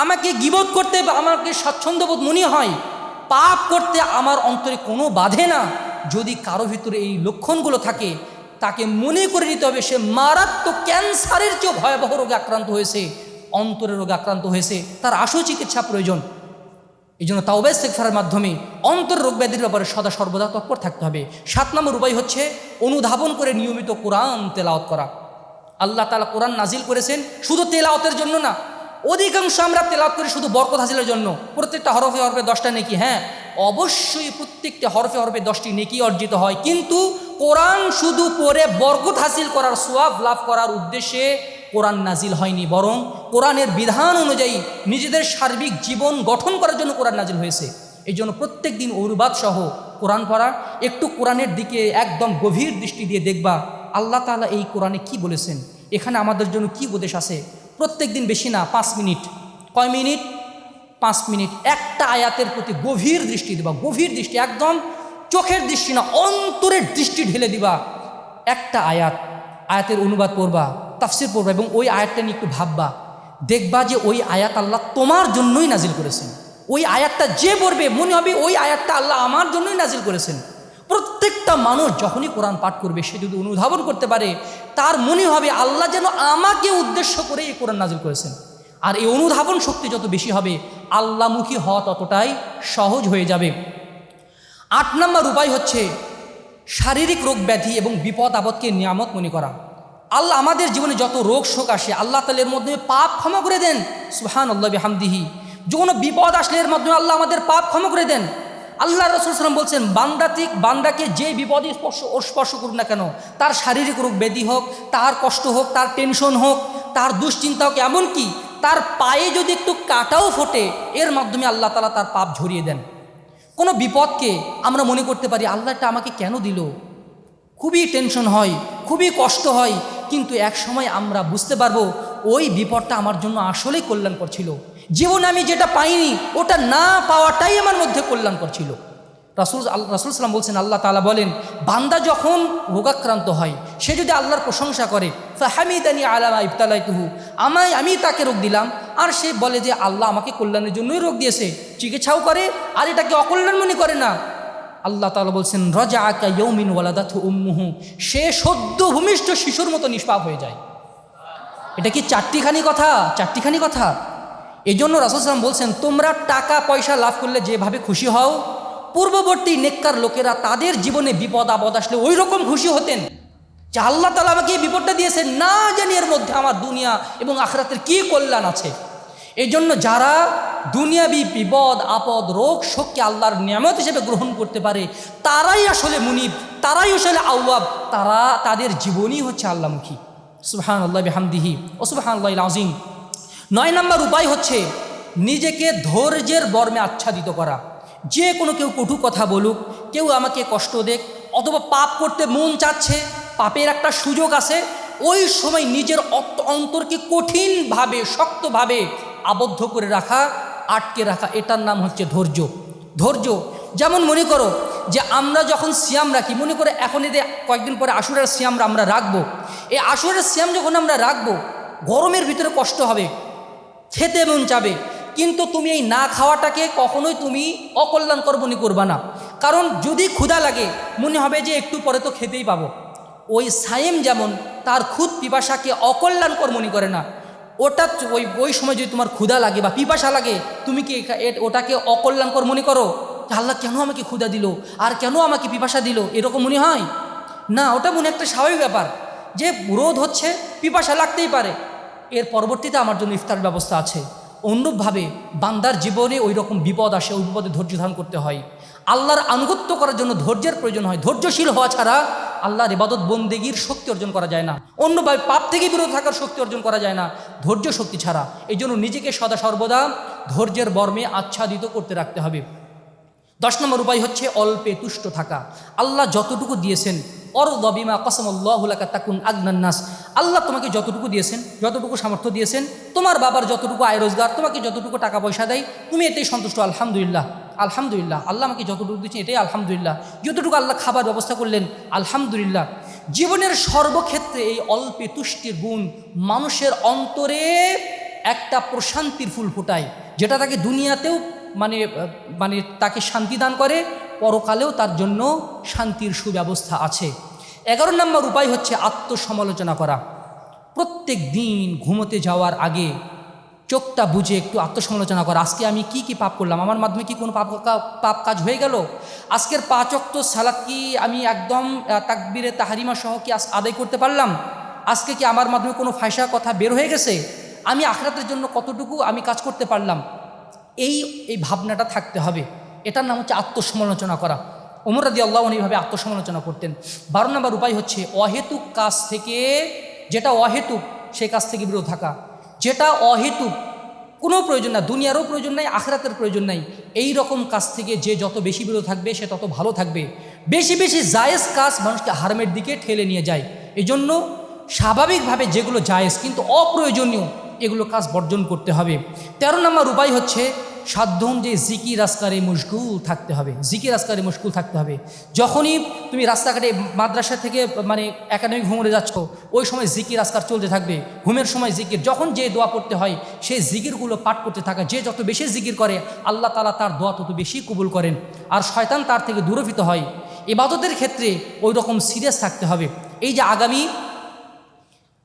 আমাকে গীবত করতে আমাকে স্বাচ্ছন্দ্যবোধ মনে হয়, পাপ করতে আমার অন্তরে কোনো বাধে না। যদি কারো ভিতরে এই লক্ষণগুলো থাকে, তাকে মনে করে নিতে হবে সে মারাত্মক ক্যান্সারের চেয়েও ভয়াবহ রোগে আক্রান্ত হয়েছে, অন্তরের রোগে আক্রান্ত হয়েছে, তার আশু চিকিৎসা প্রয়োজন। এই জন্য তাওবা ইস্তিগফারের মাধ্যমে অন্তর রোগ ব্যাধির ব্যাপারে সদা সর্বদা তৎপর থাকতে হবে। 7 নম্বর উপায় হচ্ছে অনুধাবন করে নিয়মিত কোরআন তেলাওয়াত করা। আল্লাহ তাআলা কোরআন নাজিল করেছেন শুধু তেলাওয়াতের জন্য না, অধিকাংশ আমরা তেলাওয়াত করি শুধু বরকত হাসিলের জন্য, প্রত্যেকটা হরফে হরফে 10টা নেকি। হ্যাঁ, অবশ্যই প্রত্যেকটা হরফে হরফে 10টি নেকি অর্জিত হয়, কিন্তু কোরআন শুধু পড়ে বরকত হাসিল করার, সোয়াব লাভ করার উদ্দেশ্যে কোরআন নাজিল হয়নি, বরং কোরআনের বিধান অনুযায়ী নিজেদের সার্বিক জীবন গঠন করার জন্য কোরআন নাজিল হয়েছে। এই জন্য প্রত্যেক দিন অনুবাদ সহ কোরআন পড়া, একটু কোরআনের দিকে একদম গভীর দৃষ্টি দিয়ে দেখবা আল্লাহ তাআলা এই কোরআনে কি বলেছেন, এখানে আমাদের জন্য কি উপদেশ আছে। প্রত্যেক দিন বেশি না, 5 মিনিট। কয় মিনিট? 5 মিনিট একটা আয়াতের প্রতি গভীর দৃষ্টি দিবা, গভীর দৃষ্টি, একদম চোখের দৃষ্টি না, অন্তরের দৃষ্টি ঢেলে দিবা। একটা আয়াতের অনুবাদ পড়বা, তাফসির পড়বা এবং ওই আয়াতটা নিয়ে একটু ভাববা, দেখবা যে ওই আয়াত আল্লাহ তোমার জন্যই নাজিল করেছেন। ওই আয়াতটা যে পড়বে মনে হবে ওই আয়াতটা আল্লাহ আমার জন্যই নাজিল করেছেন। প্রত্যেকটা মানুষ যখনই কোরআন পাঠ করবে, সে যদি অনুধাবন করতে পারে, তার মনে হবে আল্লাহ যেন আমাকে উদ্দেশ্য করে এই কোরআন নাজিল করেছেন। আর এই অনুধাবন শক্তি যত বেশি হবে, আল্লাহমুখী হওয়া ততটাই সহজ হয়ে যাবে। 8 নম্বর উপায় হচ্ছে শারীরিক রোগ ব্যাধি এবং বিপদ আপদকে নিয়ামত মনে করা। আল্লাহ আমাদের জীবনে যত রোগ শোক আসে, আল্লাহ তাআলা এর মাধ্যমে পাপ ক্ষমা করে দেন, সুবহানাল্লাহি ওয়া বিহামদিহি। যে কোনো বিপদ আসলে এর মাধ্যমে আল্লাহ আমাদের পাপ ক্ষমা করে দেন। আল্লাহ রাসূল সাল্লাল্লাহু আলাইহি ওয়াসাল্লাম বলছেন, বান্দাকে যে বিপদে স্পর্শ করুক না কেন, তার শারীরিক রোগ ব্যাধি হোক, তার কষ্ট হোক, তার টেনশন হোক, তার দুশ্চিন্তা হোক, এমনকি তার পায়ে যদি একটু কাটাও ফোটে, এর মাধ্যমে আল্লাহ তাআলা তার পাপ ঝরিয়ে দেন। কোনো বিপদকে আমরা মনে করতে পারি আল্লাহ এটা আমাকে কেন দিল, খুবই টেনশন হয়, খুবই কষ্ট হয়, কিন্তু এক সময় আমরা বুঝতে পারবো ওই বিপদটা আমার জন্য আসলেই কল্যাণকর ছিল। জীবনে আমি যেটা পাইনি, ওটা না পাওয়াটাই আমার মধ্যে কল্যাণকর ছিল। রাসূল সাল্লাম বলছেন, আল্লাহ তাআলা বলেন, বান্দা যখন রোগাক্রান্ত হয়, সে যদি আল্লাহর প্রশংসা করে, ফাহামিদানি আলা মা ইবতালাইতুহু, আমি তাকে রোগ দিলাম, আর সে বলে যে আল্লাহ আমাকে কল্যাণের জন্যই রোগ দিয়েছে, চিকিৎসাও করে আর এটাকে অকল্যাণ মনে করে না, আল্লাহ তাআলা বলছেন, রাজাআকা ইয়াউমিন ওয়ালাদাতহু উম্মুহু, সে সদ্য ভূমিষ্ঠ শিশুর মতো নিষ্পাপ হয়ে যায়। এটা কি চারটিখানি কথা? এই জন্য রাসূল সাল্লাল্লাহু আলাইহি ওয়াসাল্লাম বলছেন, তোমরা টাকা পয়সা লাভ করলে যেভাবে খুশি হও, পূর্ববর্তী নেককার লোকেরা তাদের জীবনে বিপদ আপদ আসলে ওই রকম খুশি হতেন যে আল্লাহ তাআলা আমাকে এই বিপদটা দিয়েছেন, না জানি এর মধ্যে আমার দুনিয়া এবং আখিরাতের কি কল্যাণ আছে। এই জন্য যারা দুনিয়াবি বিপদ আপদ রোগ শোককে আল্লাহর নিয়ামত হিসেবে গ্রহণ করতে পারে, তারাই আসলে মুনিব, তারাই আসলে আওয়াব, তাদের জীবনই হচ্ছে আল্লাহমুখী। সুবহানাল্লাহি বিহামদিহি ও সুবহানাল্লাহিল আযীম। 9 নম্বর উপায় হচ্ছে নিজেকে ধৈর্যের বর্মে আচ্ছাদিত করা। যে কোনো কেউ কটু কথা বলুক, কেউ আমাকে কষ্ট দেখ, অথবা পাপ করতে মন চাচ্ছে, পাপের একটা সুযোগ আছে, ওই সময় নিজের অন্তরকে কঠিনভাবে শক্তভাবে আবদ্ধ করে রাখা, আটকে রাখা, এটার নাম হচ্ছে ধৈর্য। যেমন মনে করো যে আমরা যখন সিয়াম রাখি, মনে করে এখন এদের কয়েকদিন পরে আশুরার সিয়াম আমরা রাখবো, এই আশুরার সিয়াম যখন আমরা রাখবো, গরমের ভিতরে কষ্ট হবে, খেতে মন চাবে, কিন্তু তুমি এই না খাওয়াটাকে কখনোই তুমি অকল্যাণকর মনে করবা না। কারণ যদি ক্ষুধা লাগে, মনে হবে যে একটু পরে তো খেতেই পাবো। ওই সায়েম যেমন তার খুদ পিপাসাকে অকল্যাণকর মনে করে না, ওটা ওই সময় যদি তোমার ক্ষুধা লাগে বা পিপাসা লাগে, তুমি কি ওটাকে অকল্যাণকর মনে করো? আল্লাহ কেন আমাকে ক্ষুধা দিল, আর কেন আমাকে পিপাসা দিল, এরকম মনে হয় না। ওটা মনে একটা স্বাভাবিক ব্যাপার যে রোদ হচ্ছে, পিপাসা লাগতেই পারে, এর পরবর্তীতে আমার জন্য ইফতার ব্যবস্থা আছে। অনুরূপভাবে বান্দার জীবনে ওই রকম বিপদ আসে, ওই বিপদে ধৈর্য ধারণ করতে হয়। আল্লাহর আনুগত্য করার জন্য ধৈর্যের প্রয়োজন হয়। ধৈর্যশীল হওয়া ছাড়া আল্লাহর ইবাদত বন্দেগীর শক্তি অর্জন করা যায় না, অন্যভাবে পাপ থেকে বিরত থাকার শক্তি অর্জন করা যায় না ধৈর্য শক্তি ছাড়া। এই জন্য নিজেকে সদা সর্বদা ধৈর্যের বর্মে আচ্ছাদিত করতে রাখতে হবে। 10 নম্বর উপায় হচ্ছে অল্পে তুষ্ট থাকা। আল্লাহ যতটুকু দিয়েছেন, অরদা বিমা কাসামাল্লাহু লাকা তাকুন আগনান নাস, আল্লাহ তোমাকে যতটুকু দিয়েছেন, যতটুকু সামর্থ্য দিয়েছেন, তোমার বাবার যতটুকু আয় রোজগার, তোমাকে যতটুকু টাকা পয়সা দেয়, তুমি এতেই সন্তুষ্ট। আলহামদুলিল্লাহ, আল্লাহ আমাকে যতটুকু দিচ্ছেন এটাই আলহামদুলিল্লাহ। যতটুকু আল্লাহ খাবার ব্যবস্থা করলেন, আলহামদুলিল্লাহ। জীবনের সর্বক্ষেত্রে এই অল্পে তুষ্টির গুণ মানুষের অন্তরে একটা প্রশান্তির ফুল ফোটায়, যেটা তাকে দুনিয়াতেও মানে তাকে শান্তি দান করে, পরকালেও তার জন্য শান্তির সুব্যবস্থা আছে। 11 নম্বর উপায় হচ্ছে আত্মসমালোচনা করা। প্রত্যেক দিন ঘুমোতে যাওয়ার আগে চোখটা বুঝে একটু আত্মসমালোচনা করা। আজকে আমি কি পাপ করলাম, আমার মাধ্যমে কি কোনো পাপ কাজ হয়ে গেল? আজকের 5 ওয়াক্ত সালাত কি আমি একদম তাকবীরে তাহরিমা সহ কি আদায় করতে পারলাম? আজকে কি আমার মাধ্যমে কোনো ফায়সা কথা বের হয়ে গেছে? আমি আখিরাতের জন্য কতটুকু আমি কাজ করতে পারলাম, এই ভাবনাটা থাকতে হবে। এটার নাম হচ্ছে আত্মসমালোচনা করা। ওমর রাদিয়াল্লাহু আনহু এইভাবে আত্মসমালোচনা করতেন। 12 নম্বর উপায় হচ্ছে অহেতুক কাজ থেকে, যেটা অহেতুক সেই কাজ থেকে বিরত থাকা। যেটা অহেতুক, কোনো প্রয়োজন না, দুনিয়ারও প্রয়োজন নাই, আখিরাতের প্রয়োজন নাই, এই রকম কাজ থেকে যে যত বেশি বিরত থাকবে সে তত ভালো থাকবে। বেশি বেশি জায়েজ কাজ মানুষকে হারামের দিকে ঠেলে নিয়ে যায়। এজন্য স্বাভাবিকভাবে যেগুলো জায়েজ কিন্তু অপ্রয়োজনীয় এগুলো কাজ বর্জন করতে হবে। 13 নম্বর উপায় হচ্ছে সাধ্যম যে জিকির আজকারে মশগুল থাকতে হবে। জিকির আজকারে মশগুল থাকতে হবে। যখনই তুমি রাস্তাঘাটে মাদ্রাসা থেকে মানে একাডেমিক ভ্রমণে যাচ্ছ, ওই সময় জিকির আজকার চলতে থাকবে। ঘুমের সময় জিকির, যখন যে দোয়া পড়তে হয় সেই জিকিরগুলো পাঠ করতে থাকা। যে যত বেশি জিকির করে আল্লাহ তাআলা তার দোয়া তত বেশি কবুল করেন, আর শয়তান তার থেকে দূরভীত হয়। ইবাদতের ক্ষেত্রে ওই রকম সিরিয়াস থাকতে হবে। এই যে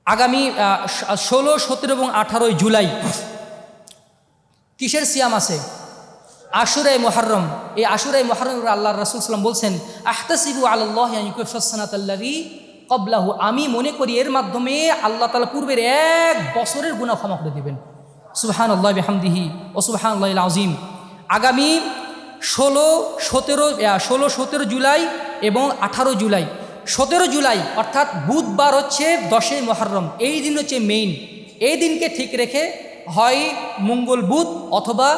আগামী 16, 17 এবং 18 জুলাই কিসের সিয়াম আছে? আশুরায়ে মুহররম। এই আশুরায়ে মুহররম আল্লাহর রাসূল সাল্লাল্লাহু আলাইহি ওয়াসাল্লাম বলছেন, আহতাসিবু আলাল্লাহি আন ইউকাফিরাস সানাতাল্লাযী ক্বাবলাহু, আমি মনে করি এর মাধ্যমে আল্লাহ তাআলা পূর্বের 1 বছরের গুনাহ ক্ষমা করে দিবেন। সুবহানাল্লাহি বিহামদিহি ওয়া সুবহানাল্লাহিল আযীম। আগামী 16, 17 জুলাই এবং 18 জুলাই। 17 জুলাই অর্থাৎ বুধবার হচ্ছে 10 মুহররম। এই দিন হচ্ছে মেইন। এই দিনকে ঠিক রেখে হয় মঙ্গল বুধ অথবা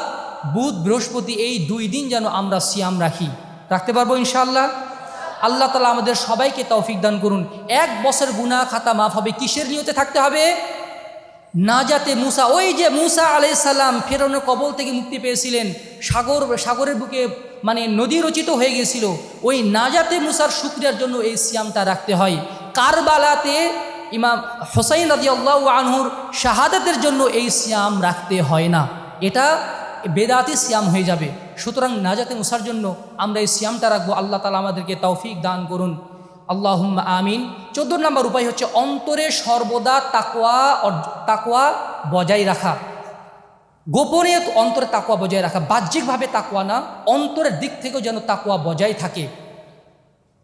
বুধ বৃহস্পতি, এই 2 দিন যেন আমরা সিয়াম রাখতে পারবো ইনশাআল্লাহ। আল্লাহ তাআলা আমাদের সবাইকে তৌফিক দান করুন। 1 বছর গুনাহ খাতা মাফ হবে। কিসের নিয়তে থাকতে হবে? নাজাতে মুসা। ওই যে মুসা আলাইহিস সালাম ফেরাউনের কবল থেকে মুক্তি পেয়েছিলেন, সাগরের বুকে মানে নদী রচিত হয়ে গিয়েছিল, ওই নাজাতে মুসার শুকরিয়ার জন্য এই সিয়ামটা রাখতে হয়। কারবালাতে ইমাম হোসাইন রাদিয়াল্লাহু আনহুর শাহাদাতের জন্য এই সিয়াম রাখতে হয় না, এটা বেদাতি সিয়াম হয়ে যাবে। সুতরাং নাজাতে মুসার জন্য আমরা এই সিয়ামটা রাখবো। আল্লাহ তাআলা আমাদেরকে তৌফিক দান করুন, আল্লাহুম্মা আমিন। 14 নম্বর উপায় হচ্ছে অন্তরে সর্বদা তাকওয়া বজায় রাখা। গোপনে অন্তরে তাকওয়া বজায় রাখা, বাহ্যিকভাবে তাকওয়া না, অন্তরের দিক থেকেও যেন তাকওয়া বজায় থাকে।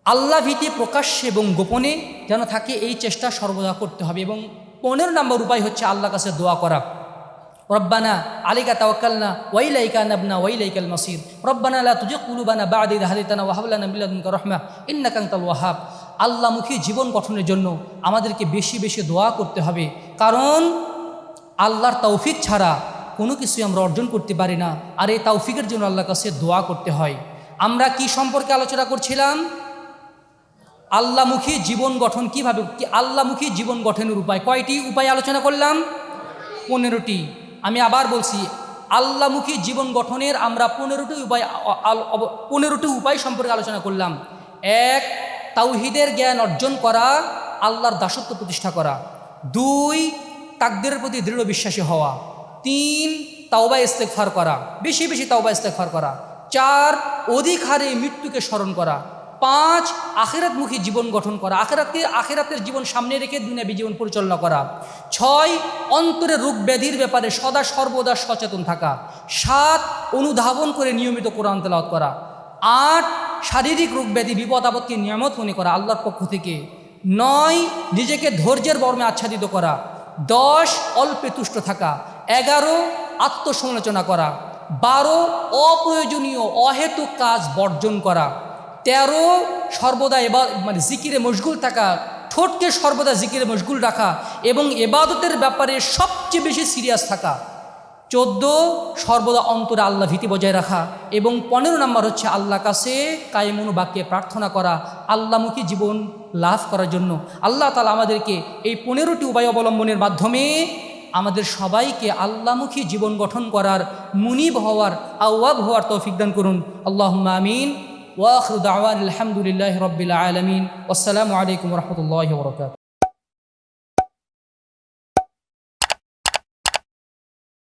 আল্লাহ ভীতি প্রকাশ্যে এবং গোপনে যেন থাকে, এই চেষ্টা সর্বদা করতে হবে। এবং 15 নম্বর উপায় হচ্ছে আল্লাহর কাছে দোয়া করা। রব্বানা আলাইকা তাওয়াক্কালনা ওয়া ইলাইকা আনাবনা ওয়া ইলাইকাল মাসির। রব্বানা লা তুজিগ কুলুবানা বা'দা ইয হাদাইতানা ওয়া হাব লানা মিন লাদুনকা রাহমা ইন্নাকা আনতাল ওয়াহ্হাব। আল্লাহমুখী জীবন গঠনের জন্য আমাদেরকে বেশি বেশি দোয়া করতে হবে, কারণ আল্লাহর তৌফিক ছাড়া কোনো কিছুই আমরা অর্জন করতে পারি না। আর এই তৌফিকের জন্য আল্লাহর কাছে দোয়া করতে হয়। আমরা কি সম্পর্কে আলোচনা করছিলাম? আল্লাহমুখী জীবন গঠন কিভাবে, আল্লাহমুখী জীবন গঠনের উপায়। কয়টি উপায় আলোচনা করলাম? 15টি। আমি আবার বলছি, আল্লাহমুখী জীবন গঠনের আমরা 15টি উপায় সম্পর্কে আলোচনা করলাম। 1, তাওহীদের জ্ঞান অর্জন করা, আল্লাহর দাসত্ব প্রতিষ্ঠা করা। 2, তাকদীরের প্রতি দৃঢ় বিশ্বাসী হওয়া। 3, তাওবা ইস্তেগফার করা, বেশি বেশি তাওবা ইস্তেগফার করা। 4, অধিক হারে মৃত্যুকে স্মরণ করা। 5, আখিরাতমুখী জীবন গঠন করা, আখিরাতের জীবন সামনে রেখে দুনিয়াবী জীবন পরিচালনা করা। 6, অন্তরের রোগ ব্যাধির ব্যাপারে সদা সর্বদা সচেতন থাকা। 7, অনুধাবন করে নিয়মিত কোরআন তেলাওয়াত করা। 8, শারীরিক রোগ ব্যাধি বিপদ আপদকে নিয়ামত মনে করা আল্লাহর পক্ষ থেকে। 9, নিজেকে ধৈর্যের বর্মে আচ্ছাদিত করা। 10, অল্পে তুষ্ট থাকা। 11, আত্মসমালোচনা করা। 12, অপ্রয়োজনীয় অহেতুক কাজ বর্জন করা। 13, সর্বদা জিকিরে মশগুল থাকা, ঠোঁটকে সর্বদা জিকিরে মশগুল রাখা এবং ইবাদতের ব্যাপারে সবচেয়ে বেশি সিরিয়াস থাকা। 14, সর্বদা অন্তরে আল্লাহ ভীতি বজায় রাখা। এবং 15 নম্বর হচ্ছে আল্লাহর কাছে কায়েমুন বাক্যে প্রার্থনা করা, আল্লাহমুখী জীবন লাভ করার জন্য। আল্লাহ তাআলা আমাদেরকে এই 15টি উপায় অবলম্বনের মাধ্যমে আমাদের সবাইকে আল্লাহমুখী জীবন গঠন করার, মুনিব হওয়ার, আওয়াব হওয়ার তৌফিক দান করুন। আল্লাহুম্মা আমিন। ওয়া আখিরু দাওয়ানা আলহামদুলিল্লাহি রাব্বিল আলামিন। আসসালামু আলাইকুম ওয়া রাহমাতুল্লাহি ওয়া বারাকাতুহু।